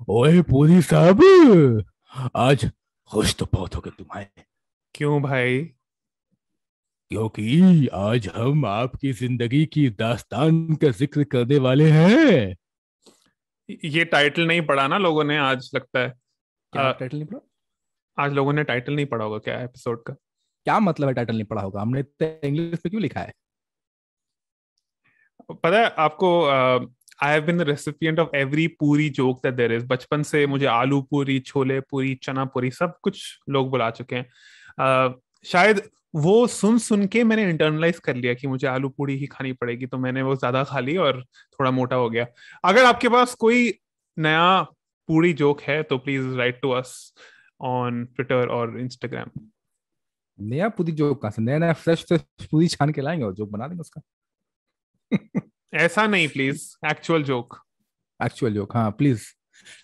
ओए पूरी साहब, आज खुश तो बहुत हो गए तुम आए। क्यों भाई? क्योंकि आज हम आपकी जिंदगी की दास्तान का जिक्र करने वाले हैं। ये टाइटल नहीं पढ़ा ना लोगों ने आज, लगता है। क्या अ, टाइटल नहीं पढ़ा? आज लोगों ने टाइटल नहीं पढ़ा होगा क्या एपिसोड का? क्या मतलब है टाइटल नहीं पढ़ा होगा? हमने तो इंग्लिश में क्यों लिखा है? पता है आपको? I have been the recipient of every puri joke that there is. बचपन से मुझे आलू पूरी, छोले पूरी, चना पूरी सब कुछ लोग बुला चुके हैं। शायद वो सुन सुन के मैंने इंटरनलाइज कर लिया कि मुझे आलू पूरी ही खानी पड़ेगी, तो मैंने वो ज्यादा खा ली और थोड़ा मोटा हो गया। अगर आपके पास कोई नया पूरी जोक है तो please write to us on Twitter और इंस्टाग्राम। नया पूरी जो कहाँ से? नया नया फ्रेश फ्रेश पूरी छान के लाएंगे और जो बना देंगे उसका। ऐसा नहीं, please. Actual joke. Actual joke, हाँ प्लीज।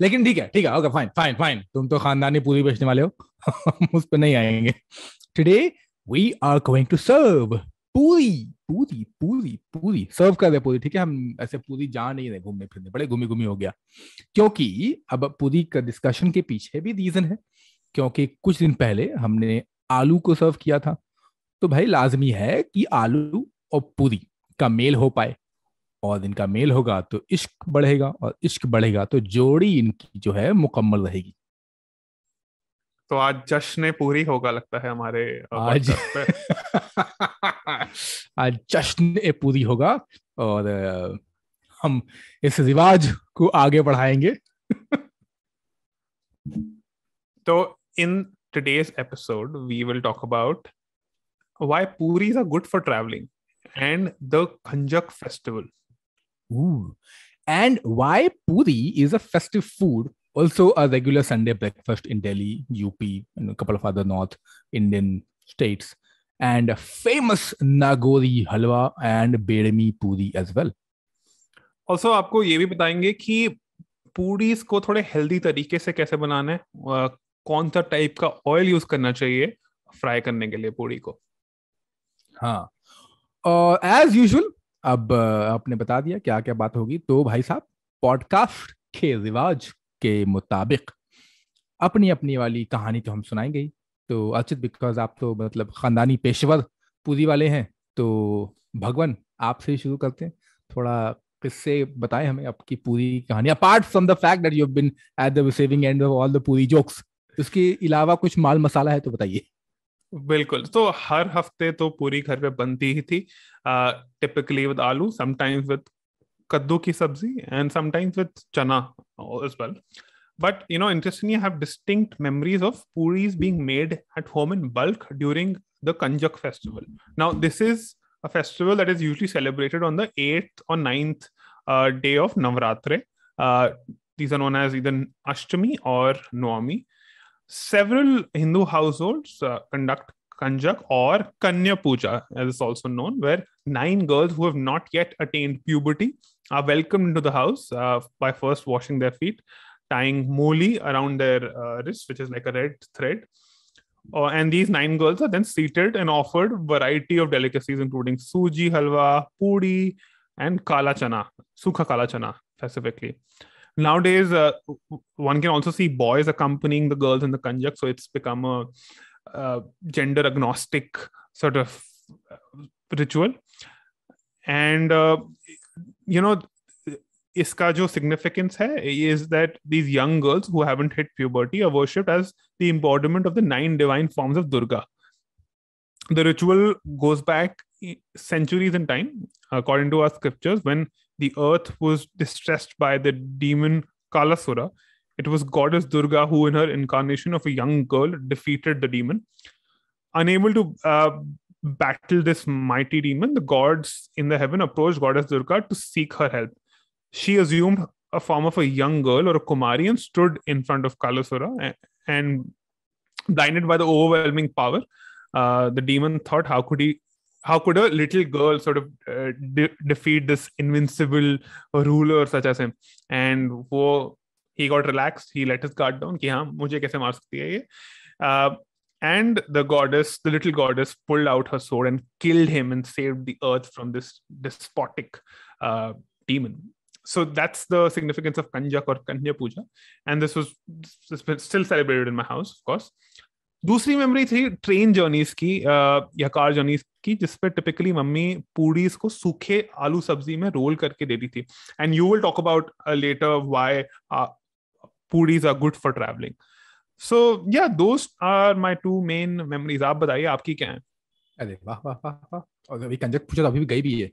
लेकिन ठीक है, ओके, फाइन फाइन फाइन, तुम तो खानदानी पूरी बेचने वाले हो। हम उस पर नहीं आएंगे। Today we are going to serve puri. Puri puri पूरी सर्व कर रहे पूरी, ठीक है? हम ऐसे पूरी जा नहीं रहे घूमने फिरने, बड़े घूमी घूमी हो गया। क्योंकि अब पूरी का डिस्कशन के पीछे भी रीजन है। क्योंकि कुछ दिन पहले हमने आलू को सर्व किया था। तो भाई लाजमी है कि आलू और पूरी का मेल हो पाए। और इनका मेल होगा तो इश्क बढ़ेगा, और इश्क बढ़ेगा तो जोड़ी इनकी जो है मुकम्मल रहेगी। तो आज जश्न पूरी होगा लगता है हमारे आज पॉडकास्ट पे। आज जश्न ए पूरी होगा। और हम इस रिवाज को आगे बढ़ाएंगे। So, in today's episode, we will talk about why puris are good for traveling and the Kanjak festival. Ooh. And why puri is a festive food, also a regular Sunday breakfast in Delhi, UP, and a couple of other North Indian states, and a famous Nagori halwa and Bedmi puri as well. Also, आपको ये भी बताएंगे कि पूरीज को थोड़े healthy तरीके से कैसे बनाना है। कौन सा टाइप का ऑयल यूज करना चाहिए फ्राई करने के लिए पूरी को। हाँ, और एज यूजुअल, अब आपने बता दिया क्या क्या बात होगी, तो भाई साहब, पॉडकास्ट के रिवाज के मुताबिक अपनी अपनी वाली कहानी तो हम सुनाएंगे ही। तो अर्चित, बिकॉज आप तो मतलब खानदानी पेशेवर पूरी वाले हैं, तो भगवान आपसे ही शुरू करते हैं। थोड़ा किससे बताएं हमें आपकी पूरी कहानी, apart from the fact that you have been at the receiving end of all the puri jokes. उसके अलावा कुछ माल मसाला है तो बताइए। बिल्कुल। तो हर हफ्ते तो पूरी घर पे बनती ही थी। टिपिकली विद आलू, समटाइम्स विद कद्दू की सब्जी, and sometimes with chana as well. But interestingly, I have distinct memories of puris being made at home in bulk during the Kanjak festival. Now, this is a festival that is usually celebrated on the 8th or 9th day of Navratre. Uh, these are known as either Ashtami or Noami. Several Hindu households conduct Kanjak or Kanya Puja, as it's also known, where 9 girls who have not yet attained puberty are welcomed into the house by first washing their feet, tying moli around their wrist, which is like a red thread. And these 9 girls are then seated and offered variety of delicacies, including suji halwa, puri, and kala chana, sukha kala chana specifically. Nowadays, one can also see boys accompanying the girls in the kanjak, so it's become a gender agnostic sort of ritual. And you know, इसका जो significance है is that these young girls who haven't hit puberty are worshipped as the embodiment of the 9 divine forms of Durga. The ritual goes back centuries in time, according to our scriptures. When the earth was distressed by the demon Kalasura, it was goddess Durga who, in her incarnation of a young girl, defeated the demon. Unable to battle this mighty demon, the gods in the heaven approached goddess Durga to seek her help. She assumed a form of a young girl or a Kumari and stood in front of Kalasura, and blinded by the overwhelming power, the demon thought, how could a little girl sort of defeat this invincible ruler such as him? And he got relaxed. He let his guard down. कि हाँ, मुझे कैसे मार सकती है ये? Uh, and the little goddess, pulled out her sword and killed him and saved the earth from this despotic demon. So that's the significance of Kanjak or Kanya Puja, and this was still celebrated in my house, of course. दूसरी memory थी train journeys की या car journeys की, जिसपे typically mummy पूड़ीज को सूखे आलू सब्जी में रोल करके देती थी. And you will talk about later why puris are good for travelling. So yeah those are my two main memories. आप बताइए आपकी क्या है? अरे वाह वाह वाह वाह. और अभी कंजक पूछा तो अभी भी गई भी है.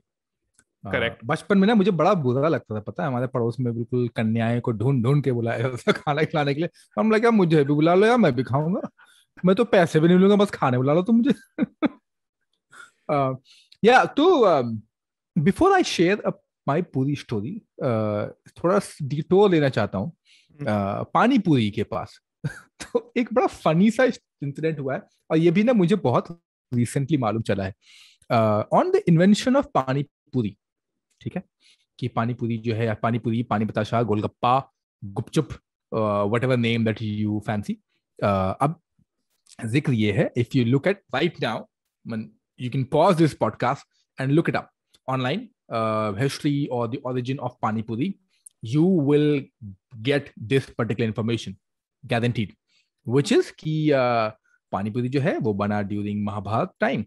करेक्ट. बचपन में ना मुझे बड़ा बुरा लगता था, पता है, हमारे पड़ोस में बिल्कुल कन्याएं को ढूंढ ढूंढ के बुलाया जाता था खाना खिलाने के लिए. हम लगा मुझे भी बुला लो यार, मैं भी खाऊंगा, मैं तो पैसे भी नहीं लूंगा, बस खाने बुला लो तुम मुझे. या तो बिफोर आई शेयर माय पूरी स्टोरी, थोड़ा डिटोर लेना चाहता हूँ पानी पूरी के पास. तो एक बड़ा फनी सा इंसिडेंट हुआ है, और ये भी ना मुझे बहुत रिसेंटली मालूम चला है. ऑन द इन्वेंशन ऑफ पानी पूरी, ठीक है, कि पानी पूरी जो है, pani puri, pani batasha, golgappa, gupchup, whatever name that you fancy. अब जिक्र ये है, if you look at right now, you can pause this podcast and look it up online, history or the origin of pani puri. You will get this particular information guaranteed, which is कि पानी पूरी जो है वो बना during Mahabharat time.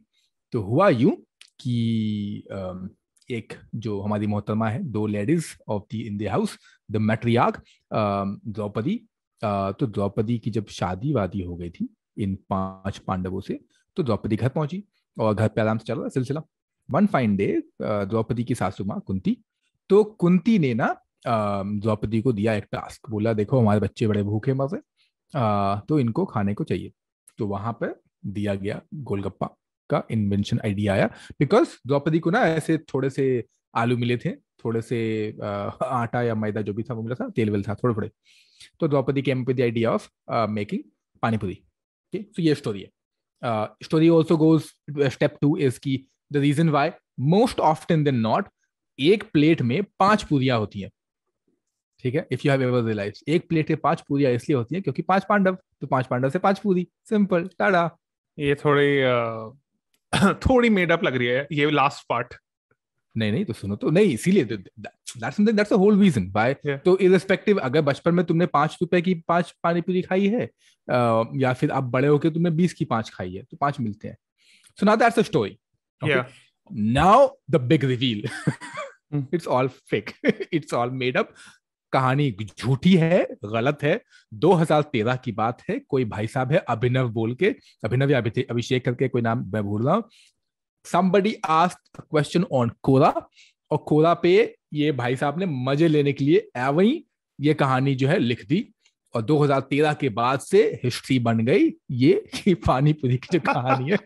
तो हुआ यूं कि एक जो हमारी मोहतरमा है, दो ladies of the in the house, the matriarch Draupadi. तो द्रौपदी की जब शादी वादी हो गई थी इन 5 पांडवों से, तो द्रौपदी घर पहुंची और घर पे आराम से चल रहा सिलसिला. वन फाइन डे द्रौपदी की सासू माँ कुंती, तो कुंती ने ना द्रौपदी को दिया एक टास्क, बोला देखो हमारे बच्चे बड़े भूखे मर रहे, तो इनको खाने को चाहिए. तो वहां पे दिया गया गोलगप्पा का इन्वेंशन आइडिया आया, बिकॉज द्रौपदी को ना ऐसे थोड़े से आलू मिले थे, थोड़े से आटा या मैदा जो भी था वो मिला था, तेल वेल था थोड़े थोड़े. तो Draupadi came with the idea of making panipuri. तो ये स्टोरी है. Story also goes step 2 is कि the reason why most often than not एक प्लेट में 5 पूरियां होती हैं, ठीक है. If you have ever realised, एक प्लेट में 5 पूरियां इसलिए होती हैं क्योंकि 5 पांडव, तो 5 पांडव से 5 पूरी, सिंपल, टाड़ा. ये थोड़ी मेड अप लग रही है ये लास्ट पार्ट. नहीं तो सुनो, तो नहीं, इसीलिए that's the whole reason why. तो irrespective, अगर बचपन में तुमने 5 रुपए की 5 पानी पूरी खाई है, या फिर आप बड़े होके तुमने 20 की 5 खाई है, तो 5 मिलते हैं. So now that's the story. Okay? Now the big reveal. It's all fake. It's all made up. कहानी झूठी है, गलत है. 2013 की बात है. कोई भाई साहब है अभिनव बोल के, अभिनव या अभिषेक करके कोई नाम मैं भूल रहा हूँ. Somebody asked a question on Quora, और Quora पे ये भाई साहब ने मजे लेने के लिए वही ये कहानी जो है लिख दी, और 2013 के बाद से हिस्ट्री बन गई ये कि पानी पूरी की जो कहानी है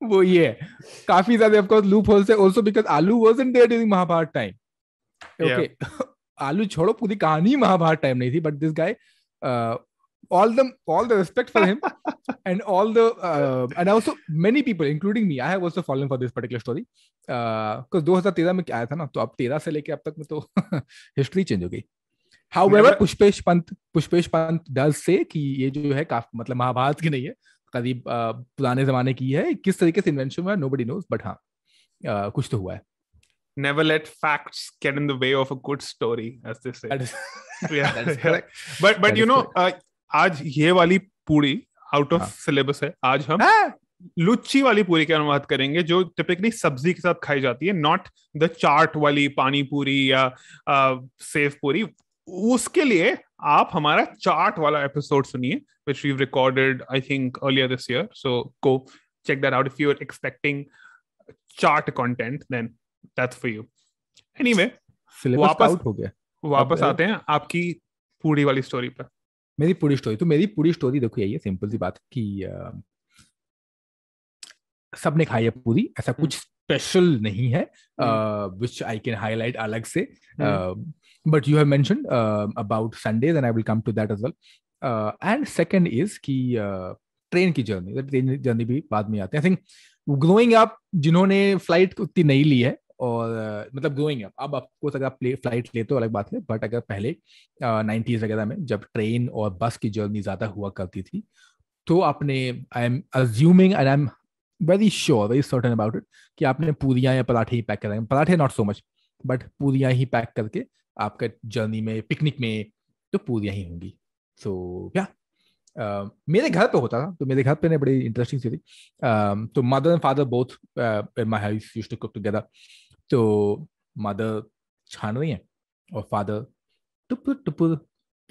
वो ये है. काफी ज्यादा ऑफ कोर्स लूप होल्स है also because aloo wasn't there during Mahabharata time. Okay, आलू छोड़ो, पूरी कहानी महाभारत टाइम नहीं थी, but this guy, all the respect for him and all the and also many people including me, I have also fallen for this particular story, because 2013 में क्या आया था ना, तो अब 13 से लेके अब तक में तो हिस्ट्री चेंज हो गई. However, Pushpesh Pant does say कि ये जो है काफी, मतलब महाभारत की नहीं है, करीब पुराने जमाने की है. किस तरीके से इन्वेंशन हुआ nobody knows, but हाँ कुछ तो हुआ है. Never let facts get in the way of a good story, as they say. That is correct. But you know, आज ये वाली पूरी आउट ऑफ सिलेबस है. आज हम लुच्ची वाली पूरी की बात करेंगे, जो टिपिकली सब्जी के साथ खाई जाती है, नॉट द चाट वाली पानी पूरी या सेव पूरी. उसके लिए आप हमारा चाट वाला एपिसोड सुनिए, which we've recorded I think earlier this year, so go check that out if you're expecting chart content, then that's for you. Anyway, वापस आते हैं आपकी पूरी वाली स्टोरी पर. मेरी पूरी स्टोरी, तो मेरी पूरी स्टोरी देखो यही है, सिंपल सी बात कि सबने खाई है पूरी, ऐसा कुछ स्पेशल नहीं है which I can highlight अलग से. But you have mentioned about Sundays and I will come to that as well. And second is कि ट्रेन की जर्नी भी बाद में आते हैं. I think growing up, जिन्होंने फ्लाइट उतनी नहीं ली है, और मतलब ग्रोइंग अप, अब आपको अगर आप फ्लाइट लेते हो अलग बात है, बट अगर पहले 90s वगैरह में जब ट्रेन और बस की जर्नी ज्यादा हुआ करती थी, तो आपने, I am assuming and I am very sure, very certain about it, कि आपने पूरियां या पराठे ही पैक कराए. पराठे नॉट सो मच, बट पूरियां ही पैक करके आपका जर्नी में, पिकनिक में तो पूरियां ही होंगी. सो या मेरे घर पे होता था, तो मेरे घर पे ने बड़ी इंटरेस्टिंग सी थी. तो mother and father both in my house used to cook together. तो मदर छान रही है और फादर टुपुर टुपुर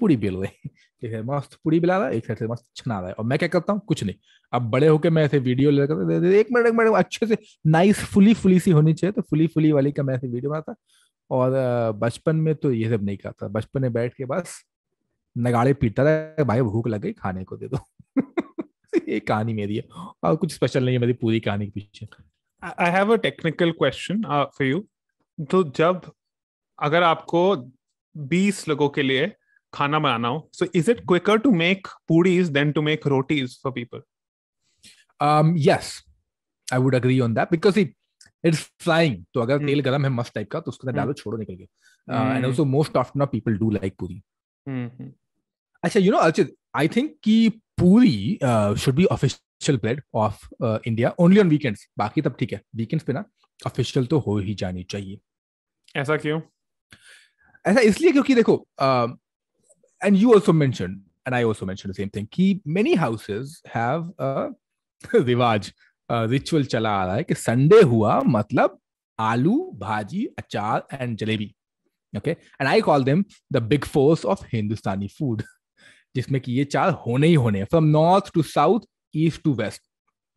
पूरी बेल रहे हैं. एक है मस्त पूरी बेला रहा है, एक साइड से मस्त छना रहा है, और मैं क्या करता हूँ, कुछ नहीं. अब बड़े होके मैं ऐसे वीडियो लेकर, एक मिनट अच्छे से नाइस फुली फुली सी होनी चाहिए, तो फुली फुली वाली का मैं ऐसे वीडियो बनाता. और बचपन में तो ये सब नहीं करता. बचपन में बैठ के बस नगाड़े पीटता था, भाई भूख लग गई खाने को दे दो. ये कहानी मेरी है, और कुछ स्पेशल नहीं है मेरी पूरी कहानी के पीछे. I have a technical question for you. तो जब अगर आपको 20 लोगों के लिए खाना बनाना हो, so is it quicker to make puris than to make rotis for people? Yes, I would agree on that because it's frying. तो अगर तेल गरम है मस्त टाइप का, तो उसके अंदर डालो, छोड़ो, निकल गया. And also most often now people do like puri. अच्छा, you know Archit, I think कि पूरी should be official bread of India only on weekends. बाकी तब ठीक है, weekends पे ना official तो हो ही जानी चाहिए. ऐसा क्यों? ऐसा इसलिए क्योंकि देखो, and you also mentioned and I also mentioned the same thing कि many houses have a रिवाज, रिचुअल चला आ रहा है कि संडे हुआ मतलब आलू भाजी अचार and jalebi. Okay, and I call them the big fours of Hindustani food, जिसमें कि ये चार होने ही होने, from north to south, east to west.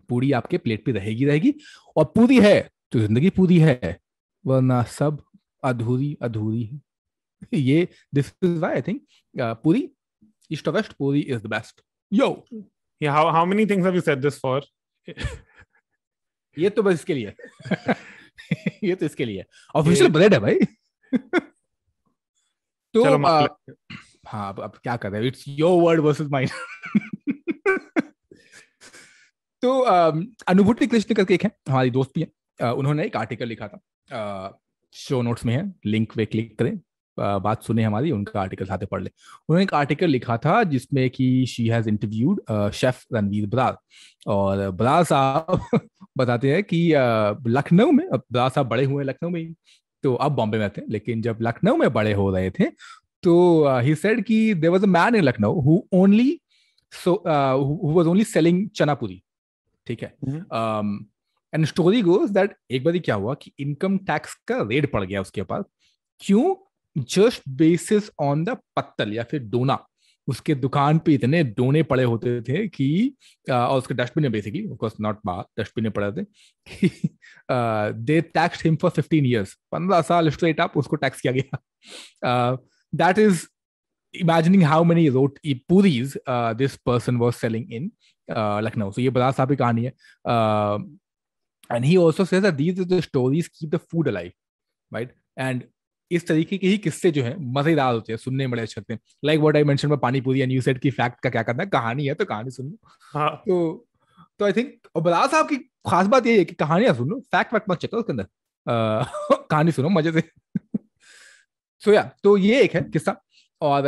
Puri आपके प्लेट पे रहेगी रहेगी, और पूरी है तो जिंदगी पूरी है, वरना सब अधूरी अधूरी है. ये this is why I think पूरी ईस्ट वेस्ट पूरी is the best. Yo, Yeah, how many things have you said this for? ये तो बस इसके लिए. ये तो इसके लिए ऑफिशियल ब्रेड है भाई. तो हाँ, अब क्या कर रहे हो, it's your word versus mine. तो अनुभूति कृष्ण करके एक है, हमारी दोस्त भी है, उन्होंने एक आर्टिकल लिखा था, शो नोट्स में है, लिंक पे क्लिक करें, बात सुने हमारी, उनका आर्टिकल साथ पढ़ ले. उन्होंने एक आर्टिकल लिखा था जिसमें कि she has interviewed chef Ranveer Brar, और बरार साहब बताते हैं कि लखनऊ में, अब बरार साहब बड़े हुए लखनऊ में ही, तो अब बॉम्बे में थे, लेकिन जब लखनऊ में बड़े हो रहे थे तो ही सेड कि there was a man in Lucknow who was only selling chana puri. ठीक है, एंड स्टोरी गोज दैट एक बार क्या हुआ कि इनकम टैक्स का रेड पड़ गया उसके ऊपर. क्यों? जस्ट बेसिस ऑन द पत्तल या फिर डोना. उसके दुकान पे इतने डोने पड़े होते थे कि और उसके डस्टबिन में, बेसिकली ऑफ कोर्स नॉट बाहर, डस्टबिन में पड़े थे कि दे टैक्स्ड हिम फॉर 15 years. 15 साल स्ट्रेट अप उसको टैक्स किया गया. That is imagining how many roti puris this person was selling in Lucknow. So ये बड़ा साहब की कहानी है. And he also says that these are the stories keep the food alive, right? And इस तरीके के ही किस्से जो हैं मजेदार होते हैं, सुनने में बड़े अच्छे लगते हैं. लाइक व्हाट आई मेंशन में पानी पूरी, एंड यू सेड कि फैक्ट का क्या करना है, कहानी है तो कहानी सुन लो. हाँ. तो आई थिंक बरार साहब की खास बात ये है कि कहानियां सुन लो, फैक्ट वैक्ट मत चेको उसके अंदर, कहानी सुनो मजे से. सो या, तो ये एक है किस्सा. और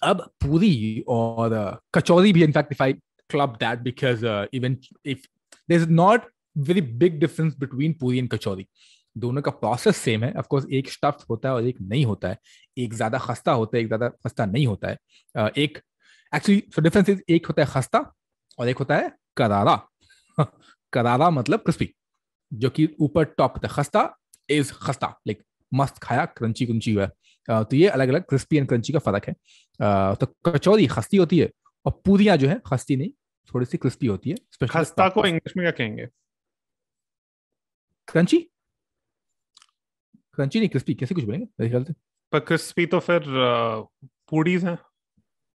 अब पूरी और कचौरी भी, in fact if I club that, because even if there is not very big difference between puri and kachori, दोनों का प्रोसेस सेम है. ऑफ कोर्स एक स्टफ्ड होता है और एक नहीं होता है, एक ज्यादा खस्ता होता है, एक ज्यादा खस्ता नहीं होता है. एक एक्चुअली सो डिफरेंस इज, एक होता है खस्ता और एक होता है करारा. करारा मतलब क्रिस्पी, जो कि ऊपर टॉप होता है. खस्ता इज खस्ता, लाइक मस्त खाया, क्रंची क्रंची हुआ. तो ये अलग अलग क्रिस्पी एंड क्रंची का फर्क है. तो कचौरी खस्ती होती है, और पूरियां जो है खस्ती नहीं, थोड़ी सी क्रिस्पी होती है. खस्ता को इंग्लिश में क्या कहेंगे? क्रंची. क्रंची नहीं, क्रिस्पी कैसे कुछ बोलेंगे मेरे ख्याल से. पर क्रिस्पी तो फिर पूड़ीज हैं.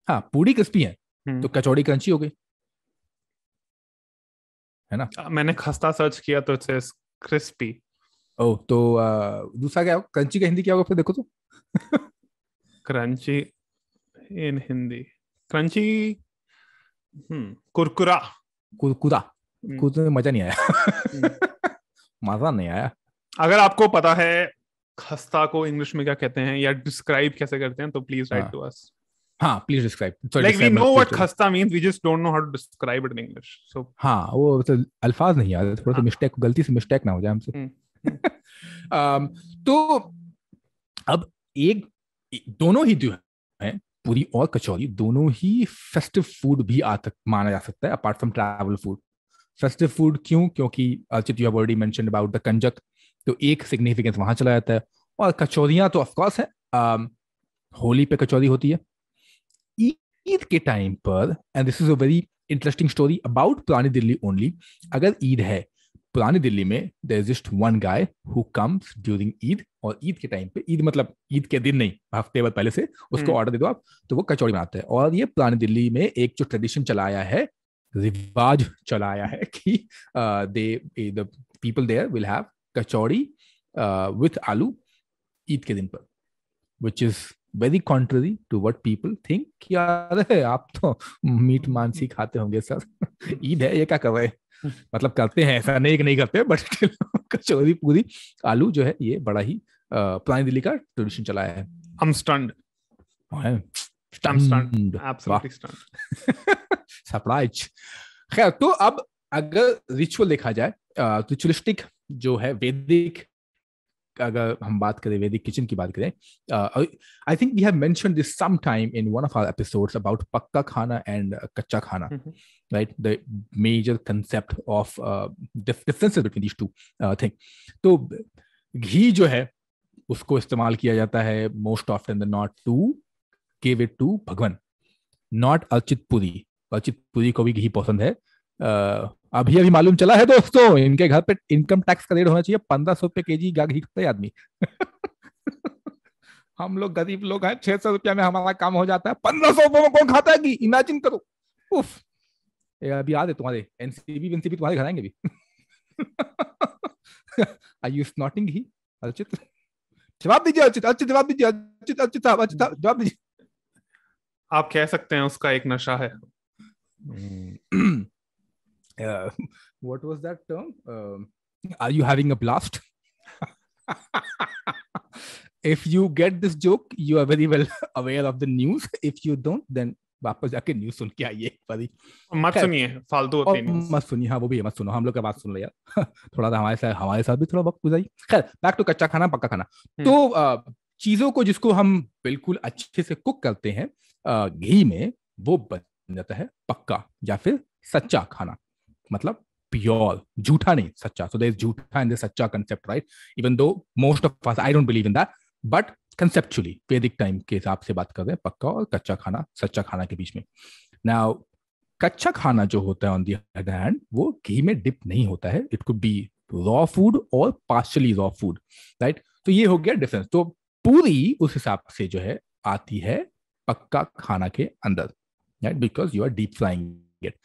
हाँ, पूड़ी क्रिस्पी है, तो कचौड़ी क्रंची हो गई, है ना. मैंने खस्ता सर्च किया तो इट सेज क्रिस्पी. ओह, तो दूसरा क्या होगा, क्रंची का हिंदी क्या होगा फिर देखो तो. क्रंची इन हिंदी, क्रंची कुरकुरा. कुरकुरा. कुरकुरा में मजा नहीं आया. मजा नहीं आया. अगर आपको पता है खस्ता को इंग्लिश में क्या कहते हैं या डिस्क्राइब कैसे करते हैं, तो प्लीज राइट टू अस. हाँ, please describe. Like we know what khasta means, we just don't know how to describe it in English. So हाँ, वो तो अल्फाज नहीं याद, थोड़ा सा मिस्टेक, गलती से मिस्टेक ना हो जाए हमसे. तो अब एक दोनों ही जो है पूरी और कचौरी दोनों ही फेस्टिव फूड भी माना जा सकता है apart from travel food. Festive food क्यों? क्योंकि Archit you have already mentioned about the kanjak, तो एक सिग्निफिकेंस वहां चला जाता है। और कचौरियां तो ऑफ कोर्स है, होली पे कचौरी होती है। ईद के टाइम पर, and this is a very interesting story about Purani Dilli only. अगर ईद है पुरानी दिल्ली में, there is just one guy who comes during Eid, और ईद के टाइम पे, ईद मतलब ईद के दिन नहीं, हफ्ते भर पहले से उसको ऑर्डर दे दो आप, तो वो कचौड़ी बनाते हैं। और ये पुरानी दिल्ली में एक जो ट्रेडिशन चलाया है, रिवाज चलाया है कि the people there will have kachori with aloo Eid के दिन पर, which is very contrary to what people think कि यार आप तो मीट मांस ही खाते होंगे सर, ईद है ये क्या कर रहे हैं? मतलब करते हैं, ऐसा नहीं कि नहीं करते, बट कचौरी पूरी आलू जो है ये बड़ा ही पुरानी दिल्ली का ट्रेडिशन चलाया है। I'm stunned. Stunned, Absolutely stunned. Surprise. खैर, तो अब अगर रिचुअल देखा जाए, रिचुअलिस्टिक जो है वैदिक, अगर हम बात करें वैदिक किचन की बात करें, I think we have mentioned this some time in one of our episodes about pakka khana and kachcha khana, right? The major concept of differences between these two thing. तो घी जो है उसको इस्तेमाल किया जाता है most often the not to give it to Bhagwan, not Archit Puri. Archit Puri को भी घी पसंद है। अभी अभी मालूम चला है दोस्तों, इनके घर पे इनकम टैक्स का रेट होना चाहिए 1500 रुपए केजी घी खाता है आदमी। हम लोग गरीब लोग हैं, 600 रुपया में हमारा काम हो जाता है, 1500 रुपये में कौन खाता है घी? इमेजिन करो। उफ, अभी याद है तुम्हारे एनसीबी तुम्हारे घर आएंगे भी। आर यू स्नॉटिंग घी अर्चित? जवाब दीजिए अर्चित, अर्चित जवाब दीजिए, अर्चित अर्चित साहब, अर्चित साहब जवाब दीजिए। आप कह सकते हैं उसका एक नशा है। What was that term? Are you having a blast? If you get this joke, you are very well aware of the news. If you don't, then वापस जाके न्यूज सुन के आइए एक बारी। मत सुनिए फालतू ओपिनियंस, मत सुनिए। हाँ वो भी है, मत सुनो, हम लोग का बात सुन लो यार। थोड़ा सा हमारे साथ भी थोड़ा वक्त गुजारिए। खैर, बैक टू कच्चा खाना पक्का खाना। तो चीजों को जिसको हम बिल्कुल अच्छे से कुक करते हैं घी में, वो बन जाता है पक्का या फिर सच्चा खाना, मतलब प्योर, झूठा नहीं, सच्चा। सो देयर इज झूठा एंड देयर सच्चा concept, right? Even though most of us, I don't believe in that, but conceptually वैदिक टाइम के हिसाब से बात कर रहे हैं पक्का और कच्चा खाना, सच्चा खाना के बीच में। नाउ कच्चा खाना जो होता है ऑन दी अदर हैंड, वो घी में डिप नहीं होता है। It could be raw food और पार्शियली रॉ फूड, राइट? तो ये हो गया डिफरेंस। तो पूरी उस हिसाब से जो है आती है पक्का खाना के अंदर, right? Because you are deep frying it.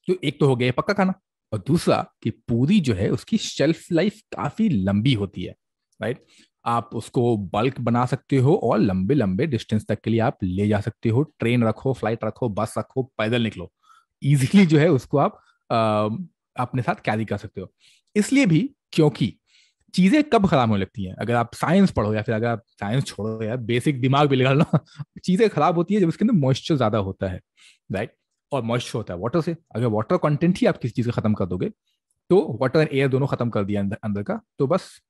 तो एक तो हो गया पक्का खाना, और दूसरा कि पूरी जो है उसकी शेल्फ लाइफ काफी लंबी होती है, राइट? आप उसको बल्क बना सकते हो और लंबे लंबे डिस्टेंस तक के लिए आप ले जा सकते हो। ट्रेन रखो, फ्लाइट रखो, बस रखो, पैदल निकलो, इजीली जो है उसको आप अपने साथ कैरी कर सकते हो। इसलिए भी क्योंकि चीजें कब खराब होने लगती हैं, अगर आप साइंस पढ़ो या फिर अगर आप साइंस छोड़ो यार, बेसिक दिमाग भी लगा लो, चीजें खराब होती है जब उसके अंदर मॉइस्चर ज्यादा होता है, राइट? और मॉइस्चर होता है वाटर से। अगर वाटर कंटेंट ही आप किसी चीज को खत्म कर दोगे, तो वाटर एंड एयर दोनों खत्म कर दिया अंदर का, तो बस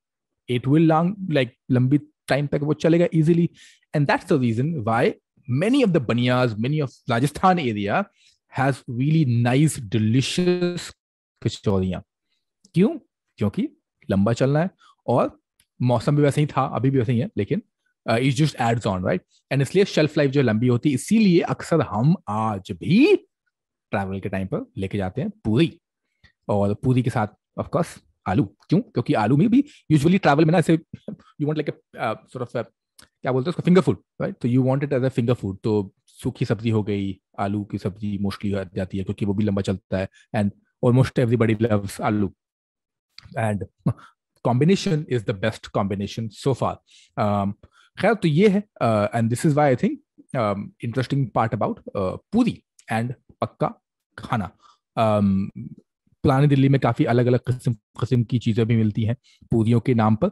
इट विल लाइक लंबी टाइम तक वो चलेगा easily. And that's the reason why many of the banyas, many of Rajasthan area has really nice delicious कचौरियां। क्यों? क्योंकि लंबा चलना है और मौसम भी वैसे ही था, अभी भी वैसे ही है, लेकिन it just ads on, right? And इसलिए शेल्फ लाइफ जो लंबी होती है, इसीलिए अक्सर हम आज भी ट्रैवल के टाइम पर लेके जाते हैं पूरी, और पूरी के साथ ऑफ कोर्स आलू। क्यों? क्योंकि आलू में भी यूजुअली ट्रैवल में ना ऐसे you want like sort of क्या बोलते हैं उसको, फिंगर फूड, राइट? तो you want it as a finger food. तो सूखी सब्जी हो गई, आलू की सब्जी मोस्टली जाती है क्योंकि वो भी लंबा चलता है, and almost everybody loves aloo, and combination is the best combination so far. खैर, तो ये है, and this is why I think interesting part about puri and pakka khana. पुरानी दिल्ली में काफी अलग अलग किस्म की चीजें भी मिलती हैं पूरियों के नाम पर।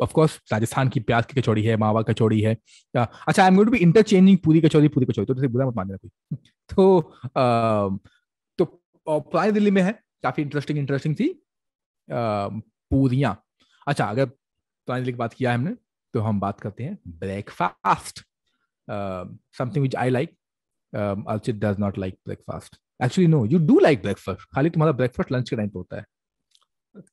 ऑफ कोर्स राजस्थान की प्याज की कचौड़ी है, मावा कचौड़ी है। अच्छा, I am going to be interchanging puri kachori, तो जैसे बुरा मत मानना कोई। तो पुरानी दिल्ली में है काफी इंटरेस्टिंग सी पूरियां। अच्छा, अगर पुरानी की बात किया है हमने, तो हम बात करते हैं breakfast, something which I like. Archit does not like breakfast. Actually, no, you do like breakfast. खाली तुम्हारा ब्रेकफास्ट लंच के टाइम पे होता है.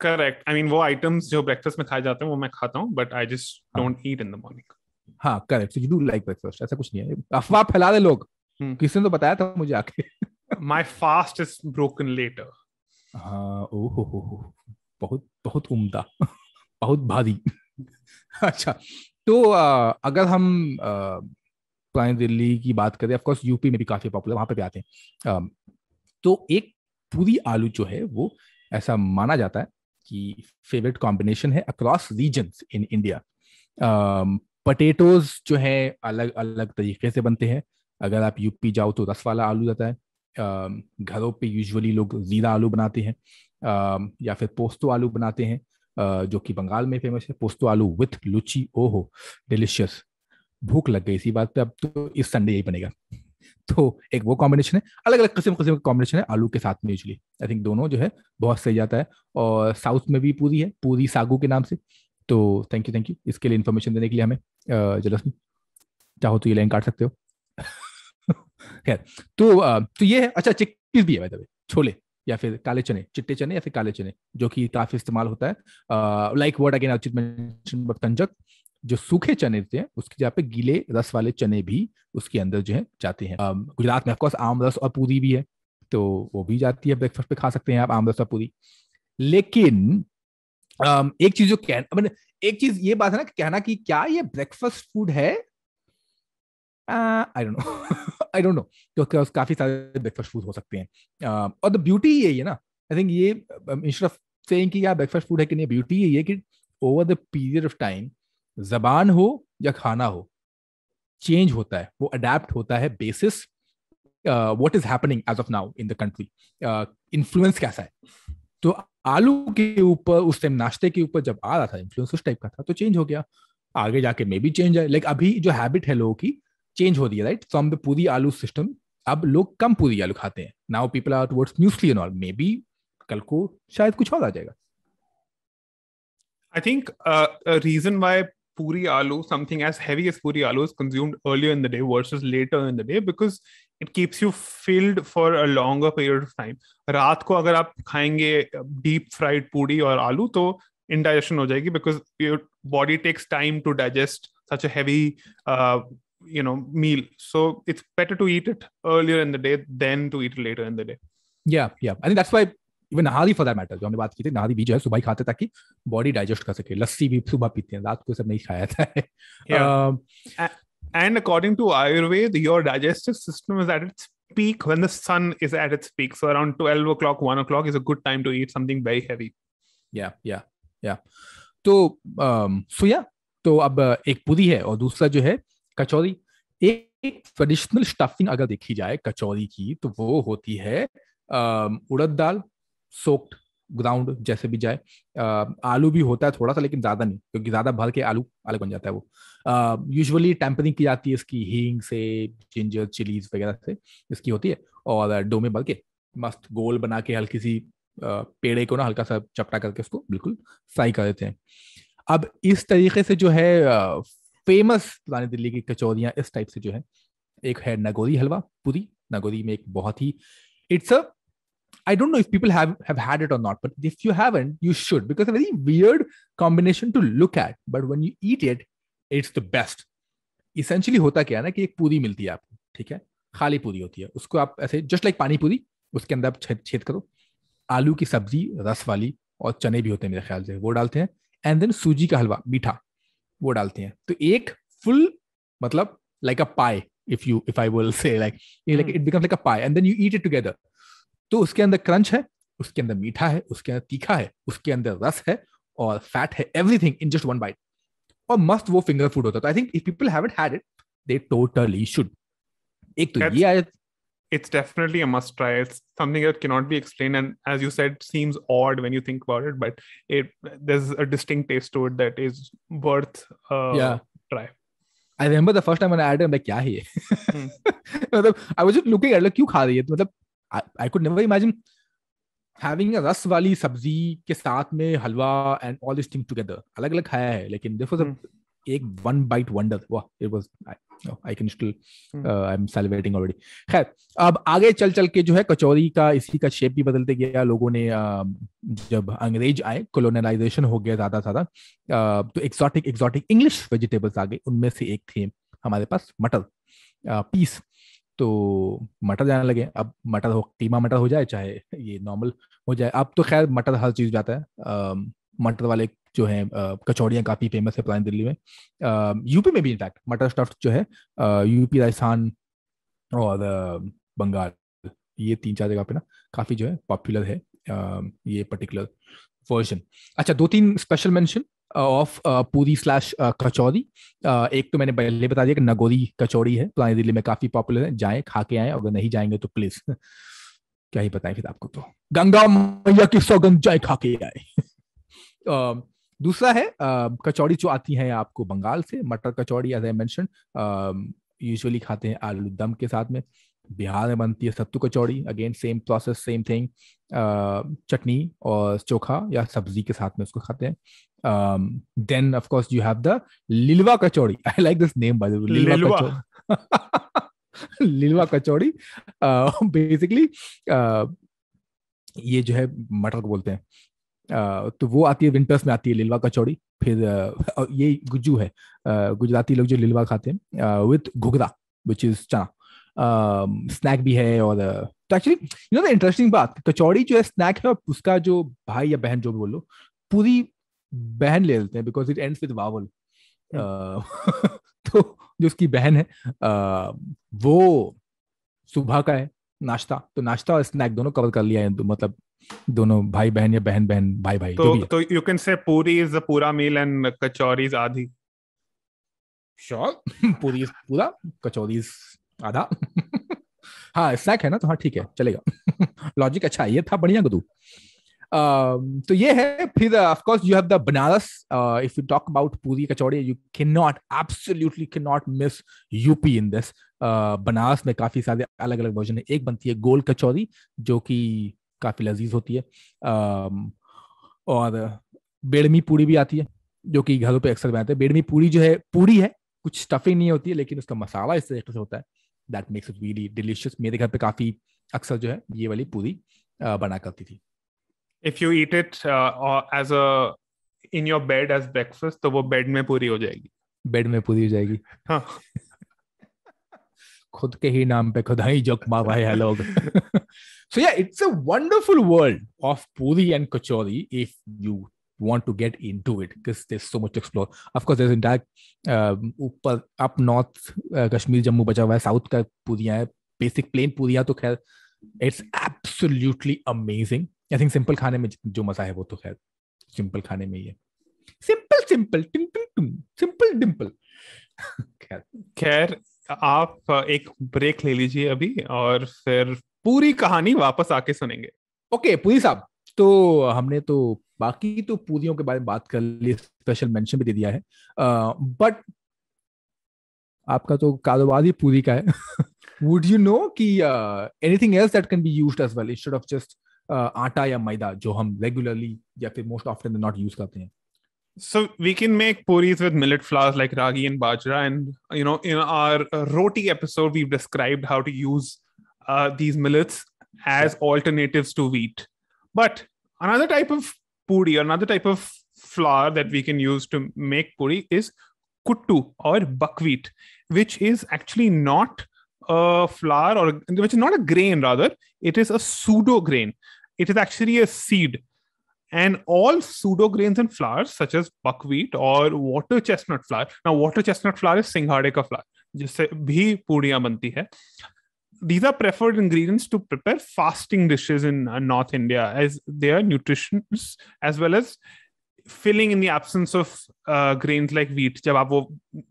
करेक्ट. आई मीन वो आइटम्स जो ब्रेकफास्ट में खाए जाते हैं वो मैं खाता हूँ, बट आई जस्ट हाँ don't eat in the morning. हाँ, correct. So you do like breakfast. ऐसा कुछ नहीं है, अफवाह फैला रहे लोग. किसी ने तो बताया था मुझे आके. My fast is broken later. हाँ, ओहो, बहुत बहुत उम्दा. बहुत भारी. अच्छा, तो अगर हम पुरानी दिल्ली की बात करें, ऑफ कोर्स यूपी में भी काफी पॉपुलर, वहां पे भी आते हैं. तो एक पूरी आलू जो है वो ऐसा माना जाता है कि फेवरेट कॉम्बिनेशन है across regions in India. Potatoes जो है अलग अलग तरीके से बनते हैं. अगर आप यूपी जाओ तो रस वाला आलू रहता है. घरों पे यूजुअली लोग जीरा आलू बनाते हैं, या फिर पोस्तो आलू बनाते हैं, जो कि बंगाल में फेमस है. पोस्तो आलू विथ लुची, ओहो डिलिशियस. भूख लग गई इसी बात पे, अब तो इस संडे यही बनेगा. तो एक वो कॉम्बिनेशन है, अलग अलग किस्म किस्म का कॉम्बिनेशन है आलू के साथ में. यूजुअली आई थिंक दोनों जो है बहुत सही जाता है. और साउथ में भी पूरी है, पूरी सागू के नाम से. तो थैंक यू इसके लिए इन्फॉर्मेशन देने के लिए हमें. जलस्मी, चाहो तो ये लाइन काट सकते हो. खैर, तो ये है. अच्छा, चिकपीस भी है बाय द वे, छोले या फिर काले चने, चिट्टे चने या फिर काले चने, जो कि काफी इस्तेमाल होता है. Like word again Achyut mention, kanjak. जो सूखे चने होते हैं उसकी जगह पे गीले रस वाले चने भी उसके अंदर जो है जाते हैं. गुजरात में ऑफकोर्स आम रस और पूरी भी है, तो वो भी जाती है. ब्रेकफास्ट पे खा सकते हैं आप आम रस और पूरी. लेकिन एक चीज जो मैंने, एक चीज ये बात है ना, कहना कि क्या ये ब्रेकफास्ट फूड है, I don't know. I don't know, क्योंकि काफी सारे ब्रेकफास्ट फूड हो सकते हैं. और द ब्यूटी यही है ना, आई थिंक ये इंस्टेड ऑफ सेइंग कि क्या ब्रेकफास्ट फूड है कि नहीं, ब्यूटी यही है कि over the period of time, जबान हो या खाना हो, चेंज होता है, वो अडेप्ट होता है basis what is happening as of now in the country. Influence कैसा है. तो आलू के ऊपर उस टाइम नाश्ते के ऊपर जब आ रहा था इन्फ्लुएंस उस टाइप का था, तो चेंज हो गया. आगे जाके मे बी चेंज है. लाइक अभी जो हैबिट है लोगों की चेंज हो रही है, राइट, फ्रॉम द पूरी आलू सिस्टम. अब लोग कम पूरी आलू खाते हैं. Now people are towards muesli and all. Maybe कल को शायद कुछ और आ जाएगा. I think a reason why puri aloo, something as heavy as puri aloo, is consumed earlier in the day versus later in the day, because it keeps you filled for a longer period of time. रात को अगर आप खाएंगे deep fried puri और आलू तो indigestion हो जाएगी, because your body takes time to digest such a heavy meal. So it's better to eat it earlier in the day than to eat it later in the day. Yeah, I think that's why even nihari for that matter, जो हमने बात की थी, नहारी भी जो है सुबह ही खाते ताकि बॉडी डाइजेस्ट कर सके. लस्सी भी सुबह पीते हैं, रात को सब नहीं खाया जाता है. And according to Ayurveda, your digestive system is at its peak when the sun is at its peak. So around 12 o'clock, 1 o'clock is a good time to eat something very heavy. Yeah. तो अब एक पूरी है और दूसरा जो है कचौरी. एक ट्रेडिशनल स्टफिंग अगर देखी जाए कचौरी की, तो वो होती है उड़द दाल, सोक्ड, ग्राउंड जैसे भी जाए. आलू भी होता है थोड़ा सा, लेकिन ज्यादा नहीं, क्योंकि ज्यादा भर के आलू अलग बन जाता है वो. यूजुअली टेम्परिंग की जाती है इसकी हींग से, जिंजर, चिलीज वगैरह से इसकी होती है. और डो में भर के मस्त गोल बना के हल्की सी पेड़े को ना हल्का सा चपटा करके उसको बिल्कुल फ्राई कर देते हैं. अब इस तरीके से जो है फेमस पुरानी दिल्ली की कचौरियां इस टाइप से जो है. एक है नगोरी हलवा पूरी. नगोरी में एक बहुत ही, it's a, I don't know if people have had it or not, but if you haven't, you should, because it's a very weird combination to look at, but when you eat it, it's the best. Essentially होता क्या है ना कि एक पूरी मिलती है आपको, ठीक है, खाली पूरी होती है, उसको आप ऐसे जस्ट लाइक पानी पूरी, उसके अंदर आप छेद करो, आलू की सब्जी रस वाली और चने भी होते हैं मेरे ख्याल से, वो डालते हैं, एंड देन सूजी का हलवा मीठा वो डालते हैं. तो एक फुल, मतलब like a pi, if I will say, like it becomes like a pie, and then you eat it together. तो उसके अंदर क्रंच है, उसके अंदर मीठा है, उसके अंदर तीखा है, उसके अंदर रस है और फैट है, everything in just one byte. और मस्त वो फिंगर फूड होता है. तो I think if people haven't had it, they totally should. एक तो ये आया, it's definitely a must try. It's something that cannot be explained, and as you said, seems odd when you think about it, but there's a distinct taste to it that is worth try. I remember the first time when I had it, I'm like, क्या है ये? मतलब I was just looking at, like, क्यों खा रही है? मतलब I could never imagine having a रस वाली सब्जी के साथ में हलवा and all this thing together, अलग अलग खाया है लेकिन दिस वाज एक वन बाइट वंडर। वाह, it was, I can still, I am salivating already. खैर, अब आगे चल चल के जो है कचौरी का इसी का शेप भी बदलते गया। लोगों ने जब अंग्रेज आए, कॉलोनाइजेशन हो गया ज्यादा ज्यादा, तो एक्सोटिक एक्सोटिक इंग्लिश वेजिटेबल्स आ गए। उनमें से एक थे हमारे पास मटर पीस। तो मटर जाने लगे। अब मटर हो, कीमा मटर हो जाए चाहे ये नॉर्मल हो जाए, अब तो खैर मटर हर चीज जाता है। मटर वाले जो है कचौड़ियाँ काफी फेमस है पुरानी दिल्ली में, यूपी में भी इनफैक्ट मटर स्टफ्ड जो है, यूपी, राजस्थान और बंगाल, ये 3-4 जगह पे ना काफी जो है पॉपुलर है ये पर्टिकुलर वर्जन। अच्छा, 2-3 स्पेशल मेंशन ऑफ पूरी स्लैश कचौरी। एक तो मैंने पहले बता दिया कि नगोरी कचौड़ी है, पुरानी दिल्ली में काफी पॉपुलर है, जाएं खा के आए, अगर नहीं जाएंगे तो प्लीज क्या ही बताएं फिर आपको, तो गंगा मैया की सौगंध, जाए खा के आए। दूसरा है कचौड़ी जो आती है आपको बंगाल से, मटर कचौड़ी एज आई मेंशन, यूजुअली खाते हैं आलू दम के साथ में। बिहार में बनती है sattu kachori, again same process same thing, chutney और चोखा या सब्जी के साथ में उसको खाते हैं। Then of course you have the lilva kachori, I like this name by the way, lilva kachori. Lilva kachori basically ये जो है मटर को बोलते हैं। तो वो आती है विंटर्स में, आती है लिलवा कचौड़ी। फिर ये गुज्जू है, गुजराती लोग जो लिलवा खाते हैं विथ घुघरा विच इज चना, स्नैक भी है। और तो actually you know the interesting बात, कचौड़ी जो है स्नैक है, और उसका जो भाई या बहन जो भी बोलो, पूरी बहन ले लेते हैं because it ends with vowel. तो जो उसकी बहन है वो सुबह का है नाश्ता, तो नाश्ता और स्नैक दोनों कवर कर लिया है, मतलब दोनों भाई बहन या बहन बहन भाई भाई जो भी है। तो यू कैन से पूरी इज द पूरा मील एंड कचौरी इज आधी। श्योर, पूरी पूरा, कचौरी आधा। हाँ स्नैक है ना, तो हाँ ठीक है चलेगा। लॉजिक अच्छा है, ये था बढ़िया गुरु। तो ये है। फिर of course you have the Banaras. If you talk about puri kachori, you can not, absolutely can not miss UP in this. Banaras में काफी सारे अलग अलग वर्जन है। एक बनती है गोल कचौरी जो कि काफी लजीज होती है, और बेड़मी पूरी भी आती है जो कि घरों पे अक्सर बनाते हैं। बेड़मी पूरी जो है पूरी है, कुछ स्टफिंग नहीं होती है, लेकिन उसका मसाला इस तरीके से होता है that makes it really delicious. मेरे घर पे काफी अक्सर जो है ये वाली पूरी बना करती थी। If you eat it as a in your bed as breakfast, तो वो बेड में पूरी हो जाएगी। बेड में पूरी हो जाएगी। हाँ। खुद के ही नाम पे खुदा ही जोक मार रहे हैं लोग। So yeah, it's a wonderful world of puri and kachori if you want to get into it, because there's so much to explore. Of course, there's entire ऊपर up north कश्मीर जम्मू बचा हुआ है, साउथ का पूरियां है, बेसिक प्लेन पूरियां तो खैर it's absolutely amazing. I think simple खाने में जो मजा है वो तो खैर सिंपल खाने में ही है। सिंपल सिंपल टिंग टिंग टिंग, सिंपल डिंपल। खैर आप एक ब्रेक ले लीजिए अभी, और फिर पूरी कहानी वापस आके सुनेंगे। ओके पूरी साहब, तो हमने तो बाकी तो पूरियों के बारे में बात कर ली, स्पेशल मेंशन भी दे दिया है, बट आपका तो कारोबार ही पूरी का है। वुड यू नो कि anything else that can be used as well instead of just atta या मैदा जो हम रेगुलरली या फिर मोस्ट ऑफ्टन नॉट यूज करते हैं? So we can make puris with millet flours like ragi and bajra, and you know, in our roti episode, we've described how to use these millets as alternatives to wheat. But another type of puri, another type of flour that we can use to make puri is kuttu or buckwheat, which is actually not a flour, or which is not a grain, rather it is a pseudo grain. It is actually a seed. And all pseudo grains and flours such as buckwheat or water chestnut flour. Now water chestnut flour is singhade ka flour, जिससे भी पूड़ियां बनती है. These are preferred ingredients to prepare fasting dishes in North India, as they are nutritious as well as filling in the absence of grains like wheat. जब आप वो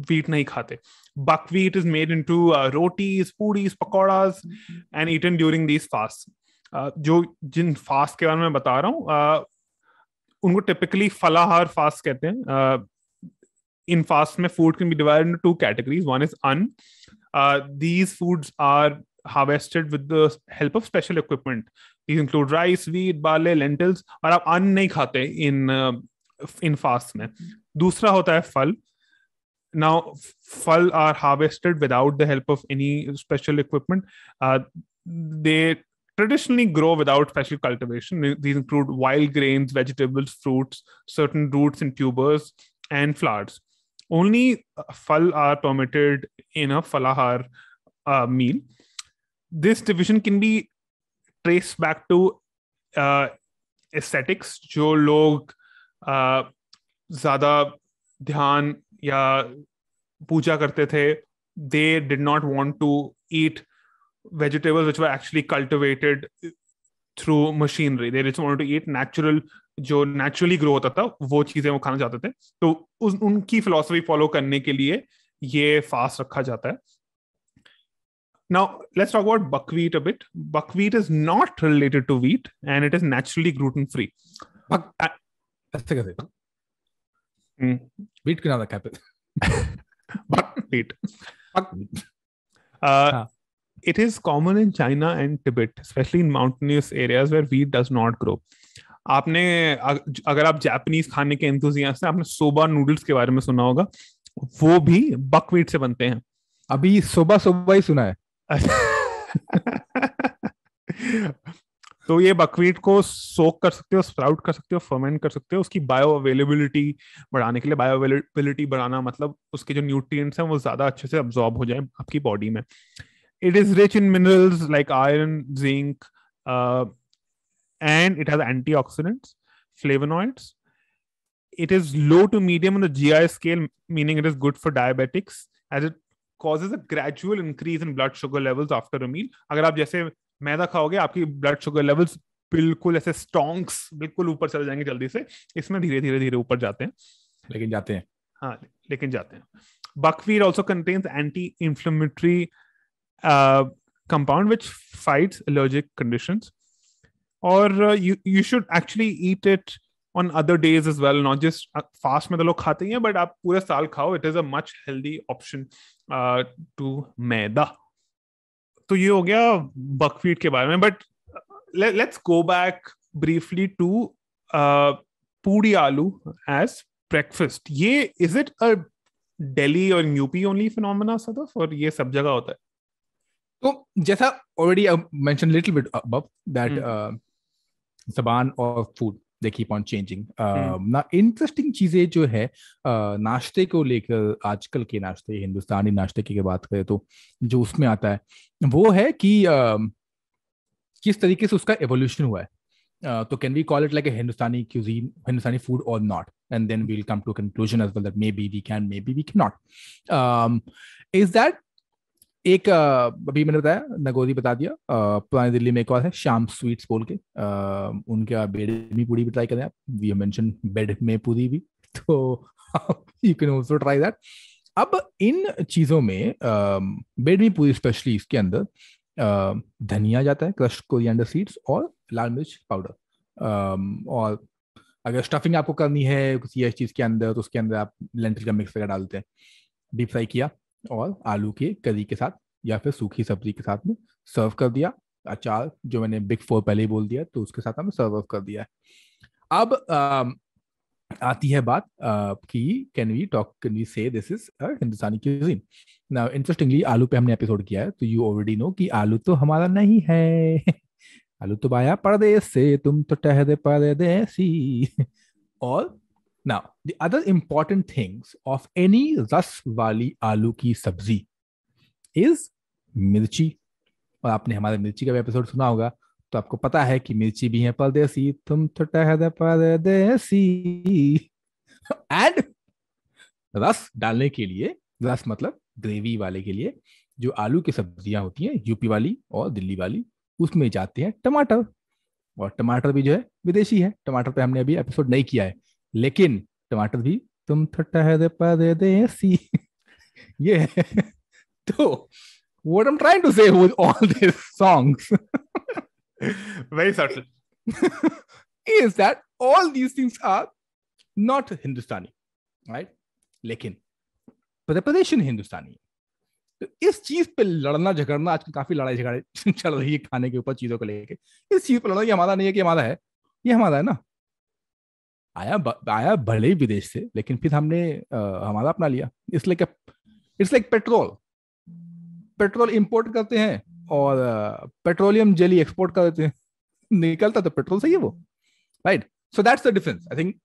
wheat नहीं खाते. Buckwheat is made into rotis, puris, pakoras and eaten during these fasts. जो जिन fast के बारे में बता रहा हूँ उनको टिपिकली फलाहार फास्ट कहते हैं. इन फास्ट में food can be divided into 2 categories. One is these foods are harvested with the help of special equipment. These include rice, wheat, barley, lentils. और आप अन्न नहीं खाते in fast में. दूसरा होता है फल. Now, फल are harvested without the help of any special equipment. They traditionally grow without special cultivation. These include wild grains, vegetables, fruits, certain roots and tubers, and flowers. Only fal are permitted in a falahar meal. This division can be traced back to aesthetics. जो लोग ज़्यादा ध्यान या पूजा करते थे, they did not want to eat vegetables which were actually cultivated through machinery. They just wanted to eat natural, जो naturally grow होता था, वो चीजें वो खाना चाहते थे. तो उनकी philosophy follow करने के लिए ये fast रखा जाता है. Now, let's talk about buckwheat a bit. Buckwheat is not related to wheat and it is naturally gluten-free. ऐसे कैसे? Wheat के नाम रखा है. Buckwheat. It is common in China and Tibet, especially in mountainous areas where wheat does not grow. आपने अगर आप Japanese खाने के एंथुसियास्ट हैं, आपने सोबा नूडल्स के बारे में सुना होगा. वो भी बकव्हीट से बनते हैं. अभी सोबा ही सुना है. तो ये बकव्हीट को सोक कर सकते हो, स्प्राउट कर सकते हो, फर्मेंट कर सकते हो. उसकी बायो अवेलेबिलिटी बढ़ाने के लिए, बायो अवेलेबिलिटी बढ़ाना मतलब उसके जो न्यूट्रिएंट्स हैं वो ज्यादा अच्छे से अब्सॉर्ब हो जाए आपकी बॉडी में. It is rich in minerals like iron, zinc, and it has antioxidants, flavonoids. It is low to medium on the GI scale, meaning it is good for diabetics, as it causes a gradual increase in blood sugar levels after a meal. अगर आप जैसे मैदा खाओगे, आपकी blood sugar levels बिल्कुल ऐसे stonks बिल्कुल ऊपर चले जाएंगे जल्दी से. इसमें धीरे धीरे ऊपर जाते हैं, लेकिन जाते हैं. हाँ, लेकिन जाते हैं. Buckwheat also contains anti-inflammatory compound which fights allergic conditions. Or you should actually eat it on other days as well, not just fast में तो लोग खाते ही हैं, but आप पूरे साल खाओ. It is a much healthy option to मैदा. तो ये हो गया buckwheat के बारे में. But let's go back briefly to पूरी आलू as breakfast. ये is it a Delhi or UP only phenomena, Sadaf, और ये सब जगह होता है? तो जैसा already I mentioned a little bit above that ज़बान और food they keep on changing. ना interesting चीजें जो है नाश्ते को लेकर, आजकल के नाश्ते, हिंदुस्तानी नाश्ते की बात करें तो जो उसमें आता है वो है कि किस तरीके से उसका evolution हुआ है. तो can we call it like a Hindustani cuisine, Hindustani food or not? And then we'll come to a conclusion as well that maybe we can, maybe we cannot. Is that एक अभी मैंने बताया, नगोदी बता दिया, पुरानी दिल्ली में एक और है श्याम स्वीट्स बोल के, उनके बेड में पूरी भी ट्राई करें आप. वी मेंशन बेड में पूरी भी, तो you can also try that. अब इन चीज़ों में बेड में पूरी स्पेशली इसके अंदर धनिया जाता है, क्रश्ड कोरिएंडर सीड्स और लाल मिर्च पाउडर. और अगर स्टफिंग आपको करनी है किसी ऐसी चीज़ के अंदर तो उसके अंदर आप लेंटिल का मिक्स वगैरह डालते हैं. डीप फ्राई किया और आलू के करी के साथ या फिर सूखी सब्जी के साथ में सर्व कर दिया. अचार जो मैंने बिग 4 पहले ही बोल दिया, तो उसके साथ हमें सर्व कर दिया है. अब आती है बात कि कैन वी से this is Hindustani cuisine. Now interestingly आलू पे हमने एपिसोड किया है, तो यू ऑलरेडी नो कि आलू तो हमारा नहीं है. आलू तो आया परदेश से, तुम तो ठहरे परदेसी. और now the other important things of any रस वाली आलू की सब्जी is मिर्ची. और आपने हमारे मिर्ची का भी एपिसोड सुना होगा, तो आपको पता है कि मिर्ची भी है परदेसी, तुम तो ठहरे परदेसी. एंड रस डालने के लिए, रस मतलब ग्रेवी वाले के लिए, जो आलू की सब्जियां होती हैं यूपी वाली और दिल्ली वाली, उसमें जाते हैं टमाटर. और टमाटर भी जो है विदेशी है. टमाटर पे हमने अभी एपिसोड नहीं किया है, लेकिन टमाटर भी तुम तो ठहरे परदेसी ये है. तो what I'm trying to say with all these songs very subtle is that all these things are not Hindustani, right? लेकिन preparation Hindustani. तो इस चीज पे लड़ना झगड़ना, आजकल काफी लड़ाई झगड़े चल रही है खाने के ऊपर चीजों को लेके, इस चीज पर लड़ना, ये हमारा नहीं है कि हमारा है, ये हमारा है ना। आया भले ही विदेश से, लेकिन फिर हमने हमारा अपना लिया। इसलिए it's like petrol, petrol import करते हैं और पेट्रोलियम जेली एक्सपोर्ट कर देते हैं, निकलता तो पेट्रोल से ही है वो, right. So that's the difference I think.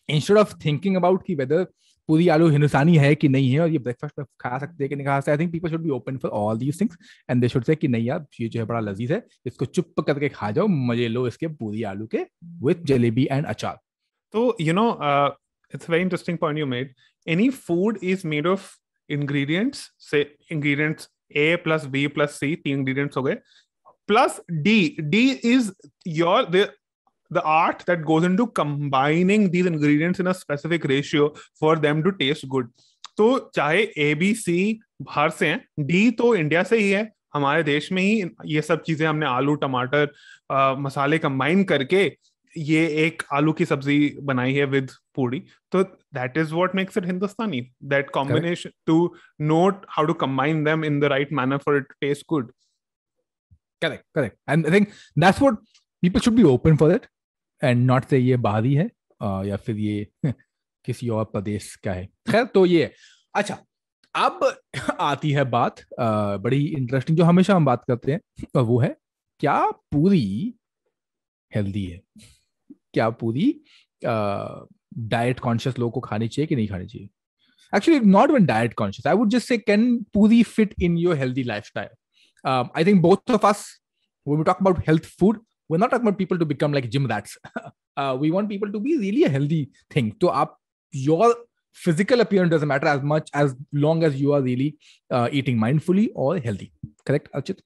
Instead of thinking about कि वेदर पूरी आलू हिंदुस्तानी है कि नहीं है और ये ब्रेकफास्ट में खा सकते हैं कि नहीं खा सकते, I think people should be open for all these things and they should say कि नहीं यार ये जो है बड़ा लजीज है, इसको चुप करके खा जाओ, मजे लो इसके पूरी आलू के विथ जलेबी एंड अचार। So, it's a very interesting point you made. Any food is made of ingredients, say ingredients A plus B plus C, 3 ingredients हो गए, plus D. D is the art that goes into combining these ingredients in a specific ratio for them to taste good. तो चाहे A, B, C बाहर से हैं, D तो India से ही है, हमारे देश में ही ये सब चीजें हमने आलू टमाटर मसाले कंबाइन करके ये एक आलू की सब्जी बनाई है विद पूरी। तो that is what makes it Hindustani, that combination, to note how to combine them in the right manner for it to taste good. Correct and I think that's what people should be open for it and not say ये बाहरी है या फिर ये किसी और प्रदेश का है। खैर तो ये अच्छा, अब आती है बात बड़ी इंटरेस्टिंग जो हमेशा हम बात करते हैं, और वो है क्या पूरी हेल्दी है, क्या पूरी डाइट कॉन्शियस लोगों को खानी चाहिए कि नहीं खानी चाहिए। Actually not even diet conscious, I would just say can puri fit in your healthy lifestyle. I think both of us when we talk about health food, we're not talking about people to become like gym rats. We want people to be really a healthy thing. So your physical appearance doesn't matter as much as long as you are really eating mindfully or healthy. Correct, Archit?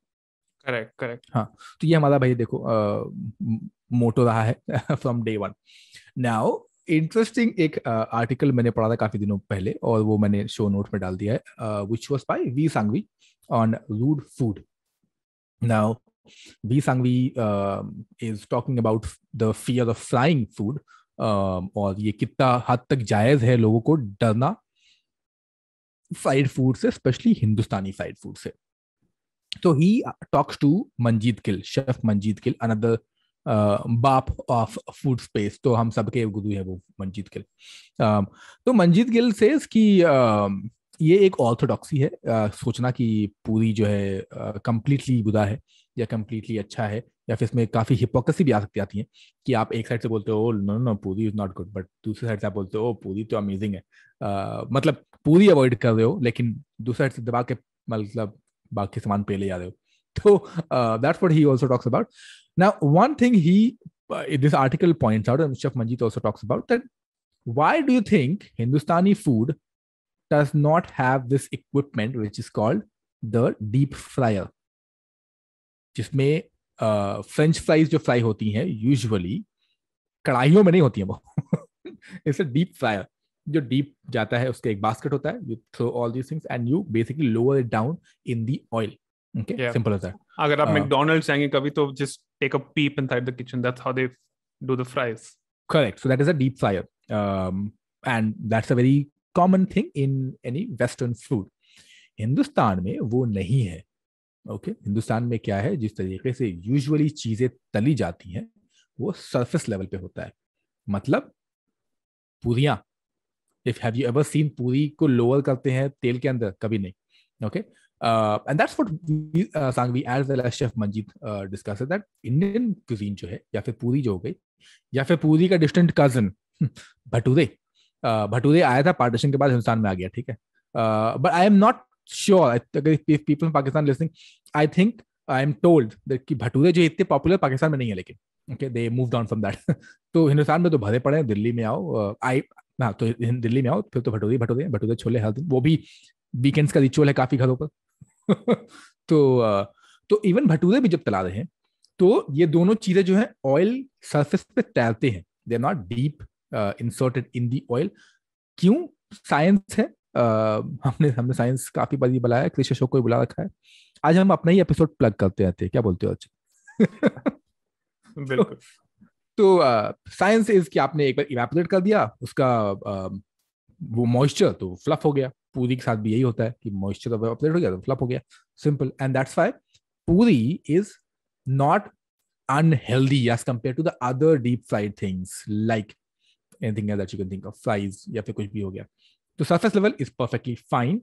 Correct. हाँ, तो ये हमारा भाई देखो मोटो रहा है from day one. Now interesting एक article मैंने पढ़ा था काफी दिनों पहले और वो मैंने शो नोट में डाल दिया है, which was by Vir Sanghvi on rude food. Now Vir Sanghvi is talking about the fear of frying food, और ये कितना हद तक जायज है लोगों को डरना फ्राइड फूड से, स्पेशली हिंदुस्तानी फ्राइड फूड से। So he talks to Manjeet Gill, Chef Manjeet Gill, another बाप ऑफ फूड स्पेस। तो हम सबके गुरु है वो मंजीत गिल। तो मंजीत गिल से कि ये एक ऑर्थोडॉक्सी है सोचना कि पूरी जो है कंप्लीटली बुरा है या कंप्लीटली अच्छा है, या फिर इसमें काफी हिपोक्रेसी भी आती है कि आप एक साइड से बोलते हो नो नो पूरी इज नॉट गुड, बट दूसरी साइड से आप बोलते हो पूरी तो अमेजिंग है। मतलब पूरी अवॉइड कर रहे हो लेकिन दूसरी साइड से दबा के मतलब बाकी सामान पे ले जा रहे हो। तो that's what he also talks about. Now, one thing this article points out, and Chef Manjeet also talks about, that why do you think Hindustani food does not have this equipment which is called the deep fryer, जिसमें French fries जो fry होती हैं usually कढ़ाइयों में नहीं होती हैं वो इट्स अ डीप फ्रायर जो डीप जाता है, उसका एक बास्केट होता है, you throw all these things and you basically lower it down in the oil. Okay, simple as that. अगर आप मैकडॉनल्ड्स जाएंगे कभी तो just take a peep inside the kitchen, that's how they do the fries. Correct, so that is a deep fryer and that's a very common thing in any western food. Hindustan में वो नहीं है। Okay, Hindustan में क्या है, जिस तरीके से यूजुअली चीजें तली जाती हैं वो सरफेस लेवल पे होता है। मतलब पूरियां, if have you ever seen पूरी को लोअर करते हैं तेल के अंदर? कभी नहीं। Okay, and that's what Sanghvi as well as Chef Manjeet discussed, that Indian cuisine जो है या फिर पूरी जो हो गई या फिर पूरी का डिस्टेंट कजन भटूरे, भटूरे आया था पार्टीशन के बाद हिंदुस्तान में आ गया, ठीक है। But I am not sure, if people in Pakistan listening, I think I am told that कि भटूरे जो इतने पॉपुलर पाकिस्तान में नहीं है, लेकिन okay they moved on from that. तो हिंदुस्तान में तो भरे पड़े हैं, दिल्ली में आओ हाँ तो दिल्ली में आओ फिर तो भटूरे छोले हर दिन, वो भी वीकेंड्स का रिचुअल है काफी घरों पर। तो इवन भटूरे भी जब तला रहे हैं तो ये दोनों चीजें जो है ऑयल सरफेस पे तैरते हैं, they are not deep inserted in the oil. क्यों? साइंस है। हमने साइंस काफी बड़ी बुलाया, कृषि अशोक को बुला रखा है। आज हम अपना ही एपिसोड प्लग करते रहते हैं, क्या बोलते हो अच्छा? बिल्कुल। तो साइंस इज कि आपने एक बार इवेपोरेट कर दिया उसका वो मॉइस्चर, तो फ्लफ हो गया, पूरी के साथ भी यही होता है कि मॉइस्चर अपडेट हो गया तो फ्लप हो गया, सिंपल. एंड दैट्स व्हाई पूरी is not unhealthy as compared to the other deep fried things like anything else that you can think of, fries या फिर कुछ भी हो गया. तो surface level is perfectly fine.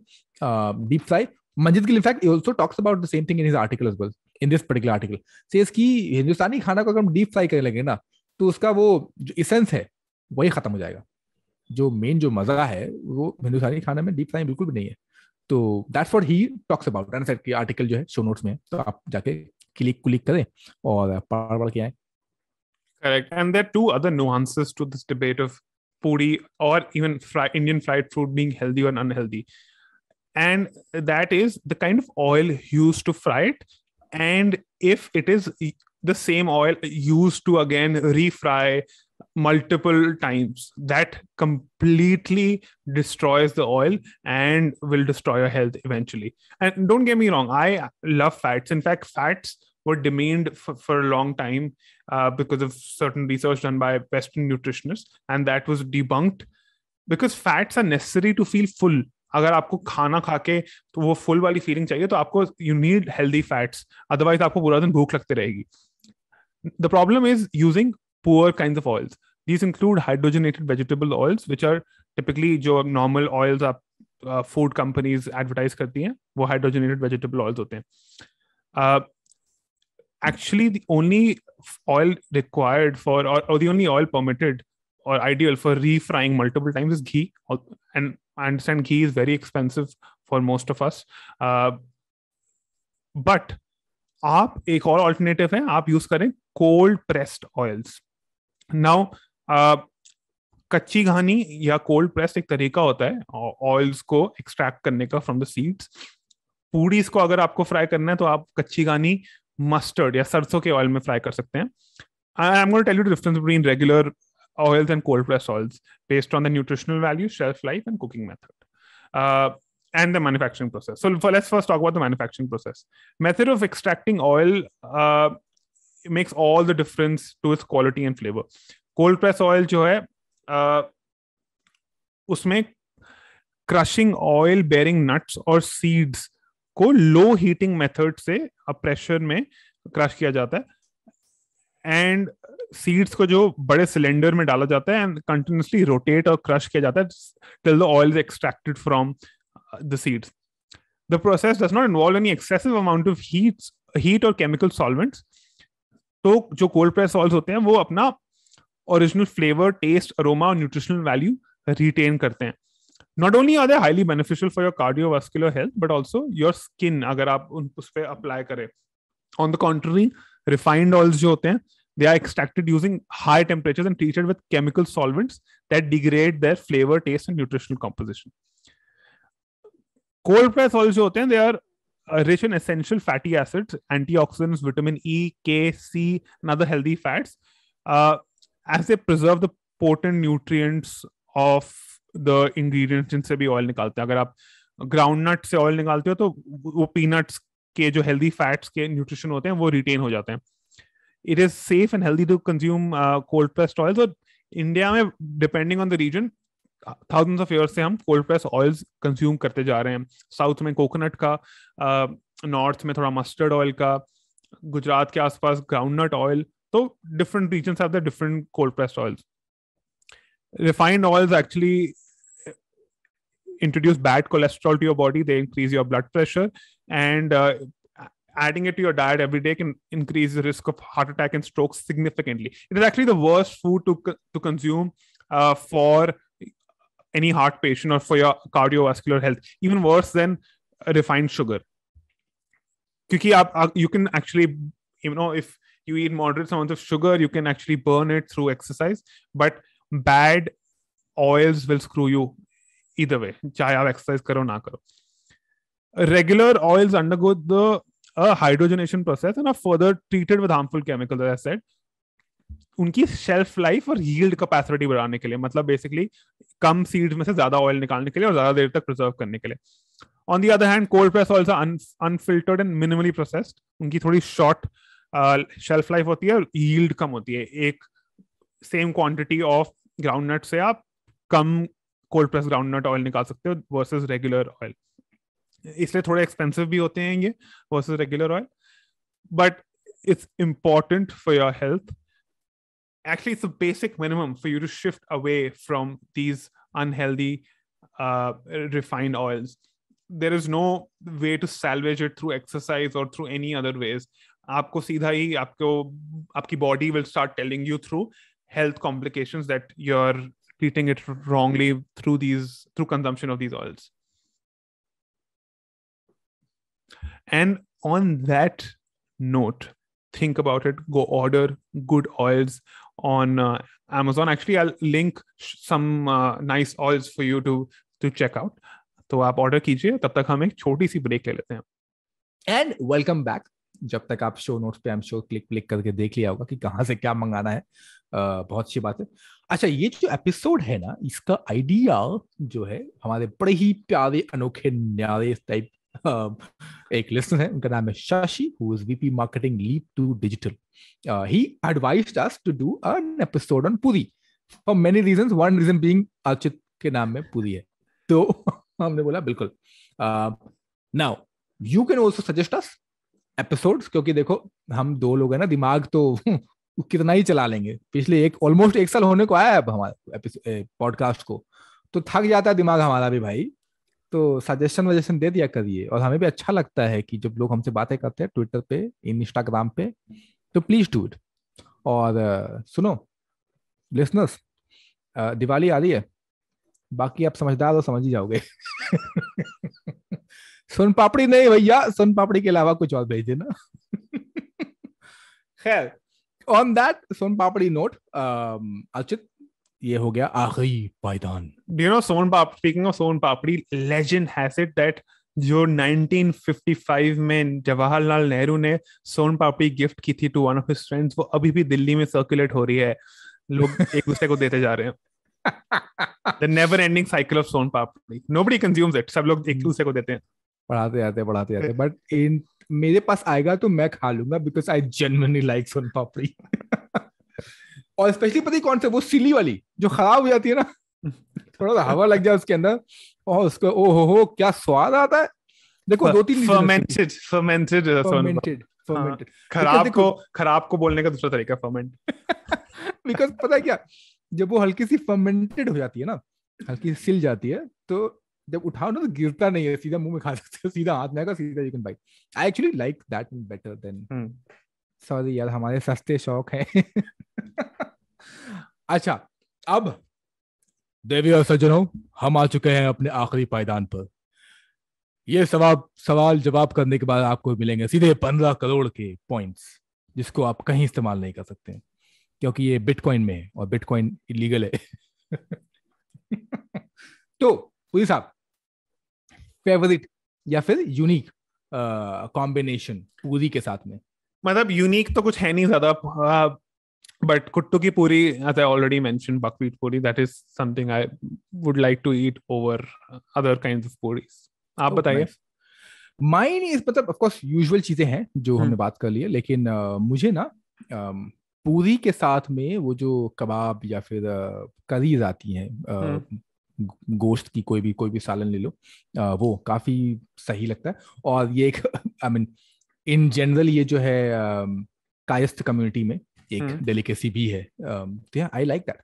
Deep fry, Manjit Gill in fact he also talks about the same thing in his article as well. In this particular article says कि हिंदुस्तानी खाना को अगर हम डीप फ्राई करने लगे ना तो उसका वो जो इसेंस है वही खत्म हो जाएगा. जो मेन जो मजा है वो हिंदुस्तानी खाना में डीप फ्राई बिल्कुल भी नहीं है. तो that's what he talks about. And sir की आर्टिकल जो है शो नोट्स में, तो आप जाके क्लिक करें और पढ़ के आए. Correct. And there are two other nuances to this debate of puri or even Indian fried food being healthy or unhealthy. And that is the kind of oil used to fry it. And if it is the same oil used to again refry multiple times, that completely destroys the oil and will destroy your health eventually. And don't get me wrong, I love fats. In fact, fats were demeaned for a long time because of certain research done by Western nutritionists, and that was debunked because fats are necessary to feel full. अगर आपको खाना खा के तो वो full वाली feeling चाहिए तो आपको you need healthy fats, otherwise आपको पूरा दिन भूख लगती रहेगी. The problem is using poor kinds of oils. These include hydrogenated vegetable oils, which are typically जो normal oils आप food companies advertise करती हैं, वो hydrogenated vegetable oils होते हैं. Actually, the only oil required for, or the only oil permitted or ideal for refrying multiple times is ghee. And I understand ghee is very expensive for most of us. But आप एक और alternative है, आप use करें cold pressed oils. Now, कच्ची घानी या cold press एक तरीका होता है ऑयल्स को एक्सट्रैक्ट करने का फ्रॉम द सीड्स. पूड़ीज को अगर आपको फ्राई करना है तो आप कच्ची घानी मस्टर्ड या सरसों के ऑयल में फ्राई कर सकते हैं. I am going to tell you the difference between regular oils and cold press oils based on the nutritional value, shelf life and cooking method and the manufacturing process. So let's first talk about the manufacturing process. Method of extracting oil makes all the difference to its quality and flavor. Cold press oil जो है उसमें crushing oil bearing nuts और seeds को लो heating method से pressure में crush किया जाता है, एंड सीड्स को जो बड़े सिलेंडर में डाला जाता है एंड कंटिन्यूसली रोटेट और क्रश किया जाता है till the oil is extracted from the seeds. The process does not involve any excessive amount of heat और केमिकल सॉल्वेंट्स. तो जो कोल्ड प्रेस ऑयल्स होते हैं वो अपना ओरिजिनल फ्लेवर, टेस्ट, अरोमा और न्यूट्रिशनल वैल्यू रिटेन करते हैं. Not only are they highly beneficial for your cardiovascular health but also your skin, अगर आप उस पर अप्लाई करें. On the contrary, refined oils जो होते हैं they are extracted using high temperatures and treated with chemical solvents that degrade their flavor, taste and nutritional composition. Cold press oils जो होते हैं they are rich in essential fatty acids, antioxidants, vitamin E, K, C and other healthy fats. As they preserve the potent nutrients of the ingredients जिनसे भी oil निकालते हैं. अगर आप ground नट से ऑयल निकालते हो तो वो पीनट्स के जो हेल्दी फैट्स के न्यूट्रिशन होते हैं वो रिटेन हो जाते हैं. It is safe and healthy to consume cold pressed oils. और इंडिया में depending on the region thousands of years से हम cold pressed oils कंज्यूम करते जा रहे हैं. साउथ में कोकोनट का, नॉर्थ में थोड़ा मस्टर्ड ऑयल का, गुजरात के आसपास groundnut oil. So different regions have their different cold pressed oils. Refined oils actually introduce bad cholesterol to your body. They increase your blood pressure, and adding it to your diet every day can increase the risk of heart attack and stroke significantly. It is actually the worst food to consume for any heart patient or for your cardiovascular health. Even worse than refined sugar. Because you can actually, if you eat moderate amounts of sugar, you can actually burn it through exercise. But bad oils will screw you either way. चाहे आप exercise करो ना करो. Regular oils undergo the hydrogenation process and are further treated with harmful chemicals, as I said. उनकी shelf life और yield capacity बढ़ाने के लिए, मतलब basically कम seeds में से ज्यादा oil निकालने के लिए और ज्यादा देर तक preserve करने के लिए. On the other hand, cold press oils are unfiltered and minimally processed. उनकी थोड़ी short शेल्फ लाइफ होती है और यील्ड कम होती है. एक सेम क्वांटिटी ऑफ ग्राउंडनट से आप कम कोल्ड प्रेस ग्राउंडनट ऑयल निकाल सकते हो वर्सेस रेगुलर ऑयल. इसलिए थोड़े एक्सपेंसिव भी होते हैं ये versus regular oil, but it's important for your health. Actually, it's a basic minimum for you to shift away from these unhealthy refined oils. There is no way to salvage it through exercise or through any other ways. आपको सीधा ही आपकी body will start telling you through health complications that you're treating it wrongly through consumption of these oils. And on that note, think about it. Go order good oils on Amazon. Actually, I'll link some nice oils for you to check out. तो आप order कीजिए, तब तक हम एक छोटी सी break ले लेते हैं. And welcome back. जब तक आप शो नोट्स पे आई एम श्योर क्लिक करके देख लिया होगा कि कहाँ से क्या मंगाना है. बहुत अच्छी बात है. अच्छा, ये जो एपिसोड है ना, इसका आइडिया जो है हमारे बड़े ही प्यारे अनोखे न्यारे टाइप एक लिस्टनर है, उनका नाम है Shashi, who is VP marketing leap to digital. He advised us to do an episode on puri for many reasons, one reason being Archit के नाम में पुरी है. तो हमने बोला बिल्कुल. Now you can also suggest us episodes, क्योंकि देखो हम दो लोग हैं ना, दिमाग तो कितना ही चला लेंगे. पिछले ऑलमोस्ट एक साल होने को आया है अब हमारे पॉडकास्ट को, तो थक जाता है दिमाग हमारा भी भाई. तो सजेशन दे दिया करिए. और हमें भी अच्छा लगता है कि जब लोग हमसे बातें करते हैं ट्विटर पे, इंस्टाग्राम पे, तो प्लीज डू इट. और सुनो लिसनर्स, दिवाली आ रही है, बाकी आप समझदार हो, समझ ही जाओगे. सोन पापड़ी नहीं भैया, सोन पापड़ी के अलावा कुछ और भेज देना. खैर, on that soan papdi note, Archit, ये हो गया आखिरी पायदान. Do you know speaking of Son Papdi, legend has it that जो 1955 में जवाहरलाल नेहरू ने सोन पापड़ी गिफ्ट की थी to one of his friends, वो अभी भी दिल्ली में सर्कुलेट हो रही है. लोग एक दूसरे को देते जा रहे हैं. The never ending cycle of Son Papdi. Nobody consumes it. सब लोग एक दूसरे को देते हैं. पढ़ाते जाते. बट मेरे पास आएगा तो मैं खा लूंगा, बिकॉज आई जेन्युइनली लाइक सोन पापड़ी. और स्पेशली पता है कौन से, वो सिली वाली जो खराब हो जाती है ना, थोड़ा सा हवा लग जाए उसके अंदर और उसको ओहो क्या स्वाद आता है. देखो 2-3 fermented. खराब को बोलने का दूसरा तरीका फर्मेंट. बिकॉज पता है क्या, जब वो हल्की सी फर्मेंटेड हो जाती है ना, हल्की सी सिल जाती है, तो जब उठाओ ना तो गिरता नहीं है, सीधा मुंह में खा सकते हो, सीधा हाथ में आएगा, सीधा you can bite. I actually like that better than. Sorry यार, हमारे सस्ते शौक हैं. अच्छा, अब देवी और सज्जनों, हम आ चुके हैं अपने आखिरी पायदान पर. ये सवाल जवाब करने के बाद आपको मिलेंगे सीधे 15 करोड़ के पॉइंट्स, जिसको आप कहीं इस्तेमाल नहीं कर सकते क्योंकि ये बिटकॉइन में है और बिटकॉइन इलीगल है. तो पुरी साहब, फेवरेट या फिर यूनिक कॉम्बिनेशन पूरी के साथ में? मतलब यूनिक तो कुछ है नहीं ज्यादा, but kuttu ki puri, as I already mentioned, buckwheat puri, that is something I would like to eat over other kinds of puris. आप बताइए. Mine is, मतलब of course usual चीजें हैं जो हमने बात कर ली है, लेकिन मुझे ना पूरी के साथ में वो जो कबाब या फिर करीज आती हैं, गोश्त की कोई भी सालन ले लो, वो काफी सही लगता है. और ये एक आई मीन इन जनरल ये जो है कायस्थ कम्युनिटी में एक डेलिकेसी भी है. I like that.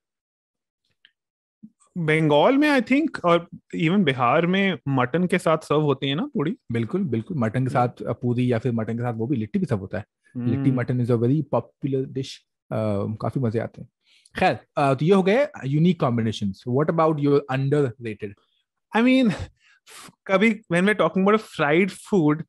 बंगाल में आई थिंक, और इवन बिहार में मटन के साथ सर्व होती है ना पूरी. बिल्कुल मटन के साथ पूरी, या फिर मटन के साथ वो भी लिट्टी भी सर्व होता है. Litti mutton is a very popular dish. काफी मजे आते हैं. खैर, तो ये हो गए unique combinations. What about your underrated? I mean, कभी when we are talking about fried food,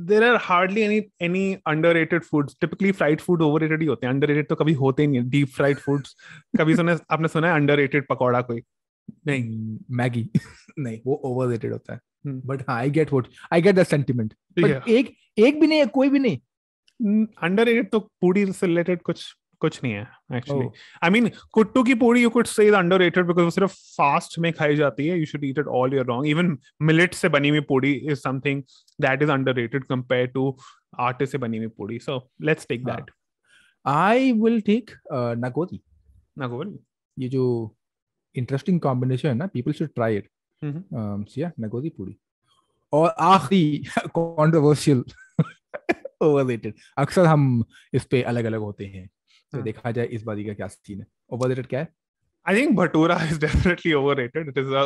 there are hardly any underrated foods. Typically fried food overrated ही होते हैं, underrated तो कभी होते ही नहीं. deep fried foods कभी आपने सुना है underrated पकौड़ा? कोई नहीं. मैगी नहीं, वो overrated होता है. but हाँ, I get the sentiment. but एक भी नहीं है, कोई भी नहीं. underrated तो पूरी से related कुछ नहीं है actually. I mean, कुट्टू की पूरी you could say is underrated because वो सिर्फ fast में खाई जाती है. You should eat it all year long. Even millet से बनी हुई पूरी is something that is underrated compared to आटे से बनी हुई पूरी. So let's take that. I will take nagori. Nagori, ये जो इंटरेस्टिंग कॉम्बिनेशन है ना, पीपल शुड ट्राई इट. या नगोदी पूरी. और आखिरी कंट्रोवर्शियल ओवररेटेड. अक्सर हम इस पे अलग अलग होते हैं, तो देखा जाए इस बारी का क्या सीन है. ओवररेटेड क्या है? I think bhatura is definitely overrated. It is a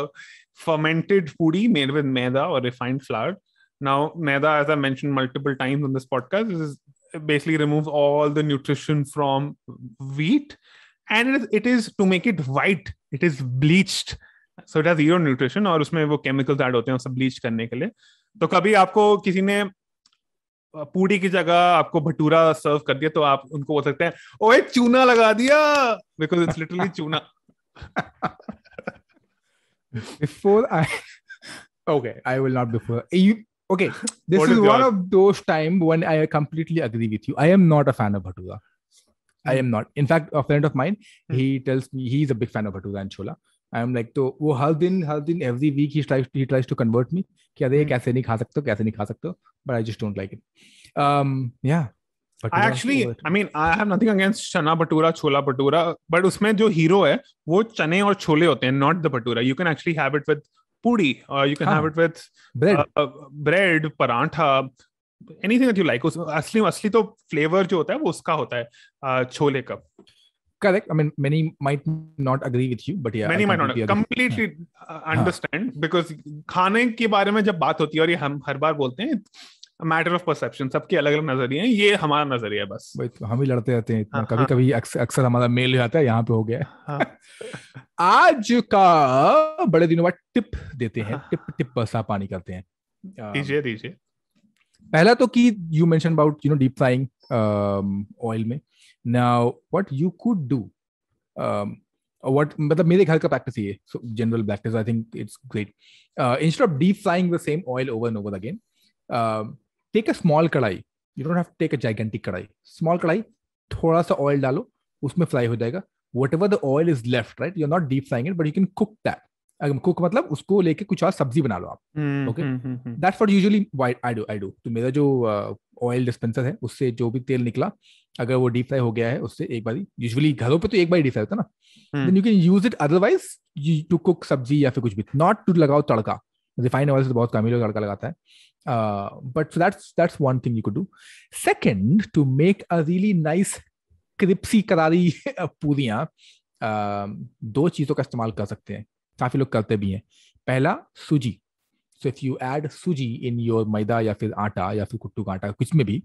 fermented puri made with maida or refined flour. Now, maida, as I mentioned multiple times on this podcast, it basically removes all the nutrition from wheat, and it is to make it white. It is bleached, so it has zero nutrition. और उसमें वो chemicals add होते हैं उसे bleach करने के लिए. तो कभी आपको किसी ने पूड़ी की जगह आपको भटूरा सर्व कर दिया तो आप उनको बोल सकते हैं, ओए चूना लगा दिया, because it's literally चूना. Before I will not before you. Okay, this is one of those times when I completely agree with you. I am not a fan of bhatura. I am not. In fact, a friend of mine, he tells me he's a big fan of bhatura and chola. I am like, तो वो हर दिन every week he tries to convert me कि अरे कैसे नहीं खा सकते हो, but I just don't like it. Yeah. I have nothing against chana bhatura, chola bhatura, but उसमें जो हीरो है वो चने और छोले होते हैं, not the bhatura. You can actually have it with puri, or you can have it with bread, parantha, anything that you like. असली तो flavor जो होता है वो उसका होता है छोले का. Correct. I mean, many might not agree with you, but yeah, many might not completely understand, because खाने के बारे में जब बात होती है और ये हम हर बार बोलते हैं, मैटर ऑफ परसेप्शन, सबके अलग अलग नजरिए हैं, ये हमारा नजरिया है बस. तो हम ही लड़ते रहते हैं इतना. कभी अक्सर हमारा मेल जाता है, यहाँ पे हो गया. आज का बड़े दिनों बाद टिप देते हैं. टिप बसा पानी करते हैं. दीजिए. पहला तो कि you mention about deep frying oil में. Now what you could do, what मतलब मेरे घर का प्रैक्टिस ये, so general practice, I think it's great. Instead of deep frying the same oil over and over again, take a small कढ़ाई. You don't have to take a gigantic कढ़ाई. Small कढ़ाई, थोड़ा सा ऑयल डालो, उसमें fry हो जाएगा. Whatever the oil is left, right? You're not deep frying it, but you can cook that. Cook मतलब उसको लेके कुछ और सब्जी बना लो आप. Okay, that's what usually I do. तो मेरा जो ऑयल डिस्पेंसर है उससे जो भी तेल निकला, अगर वो डीप फ्राई हो गया है उससे एक बारी, यूजुअली घरों पे तो एक बार डीप फ्राई होता है ना, then you can use it otherwise to cook sabzi या फिर कुछ भी, नॉट टू लगाओ तड़का. रिफाइंड ऑयल से तो बहुत कम ही लोग तड़का लगाता है, but that's one thing you could do. Second, to make a really nice crispy करारी पूरियां, दो चीजों का इस्तेमाल कर सकते हैं, काफी लोग करते भी हैं. पहला, सूजी. सो इफ यू ऐड सूजी इन योर मैदा या फिर आटा या फिर कुट्टू का आटा, कुछ में भी,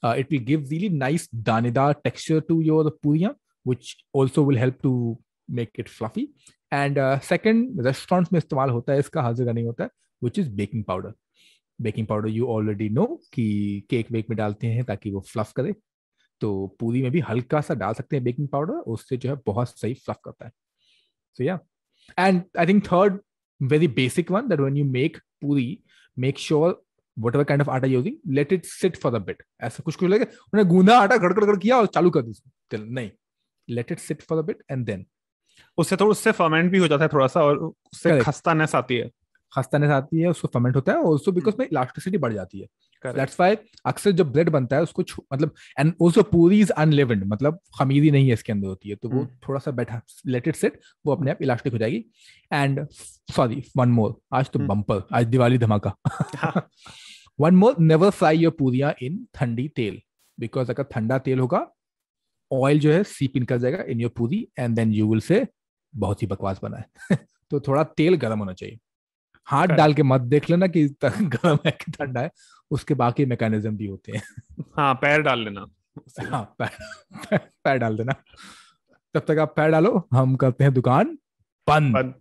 it will give really nice दानेदार टेक्सचर टू योर पूरियां, which also will help to make it fluffy. And second, restaurants में इस्तेमाल होता है इसका, हर जगह नहीं होता है, which is baking powder. Baking powder you already know कि केक वेक में डालते हैं ताकि वो फ्लफ करे, तो पूरी में भी हल्का सा डाल सकते हैं बेकिंग पाउडर, उससे जो है बहुत सही फ्लफ करता है. सो या. And I think third, very basic one, that when you make puri, make sure whatever kind of atta you're using, let it sit for a bit. ऐसा कुछ लगे उन्हें गूंदा आटा गड़गड़ किया और चालू कर दी, नहीं, let it sit for a bit and then उससे फर्मेंट भी हो जाता है थोड़ा सा, और उससे खस्तानेस आती है, उसको फर्मेंट होता है, ऑल्सो बिकॉज में इलास्टिसिटी बढ़ जाती है. दैट्स व्हाई अक्सर जब ब्रेड बनता है उसको मतलब, एंड आल्सो पूरी इज अनलेवेंड, मतलब खमीरी नहीं है इसके अंदर होती है, तो वो थोड़ा सा बैठा, लेट इट सेट, वो अपने आप इलास्टिक हो जाएगी. एंड सॉरी, वन मोर, आज तो बम्पर, आज दिवाली धमाका. One more, never fry your पूरियां इन ठंडी तेल, बिकॉज अगर ठंडा तेल होगा, ऑयल जो है सीप इन कर जाएगा in your puri, and then you will say बहुत ही बकवास बना है. तो थोड़ा तेल गर्म होना चाहिए. हाथ डाल के मत देख लेना कि गर्म है कि ठंडा है, उसके बाकी मैकेनिज्म भी होते हैं. हाँ, पैर डाल लेना. हाँ, पैर डाल देना. तब तक आप पैर डालो, हम करते हैं दुकान बंद.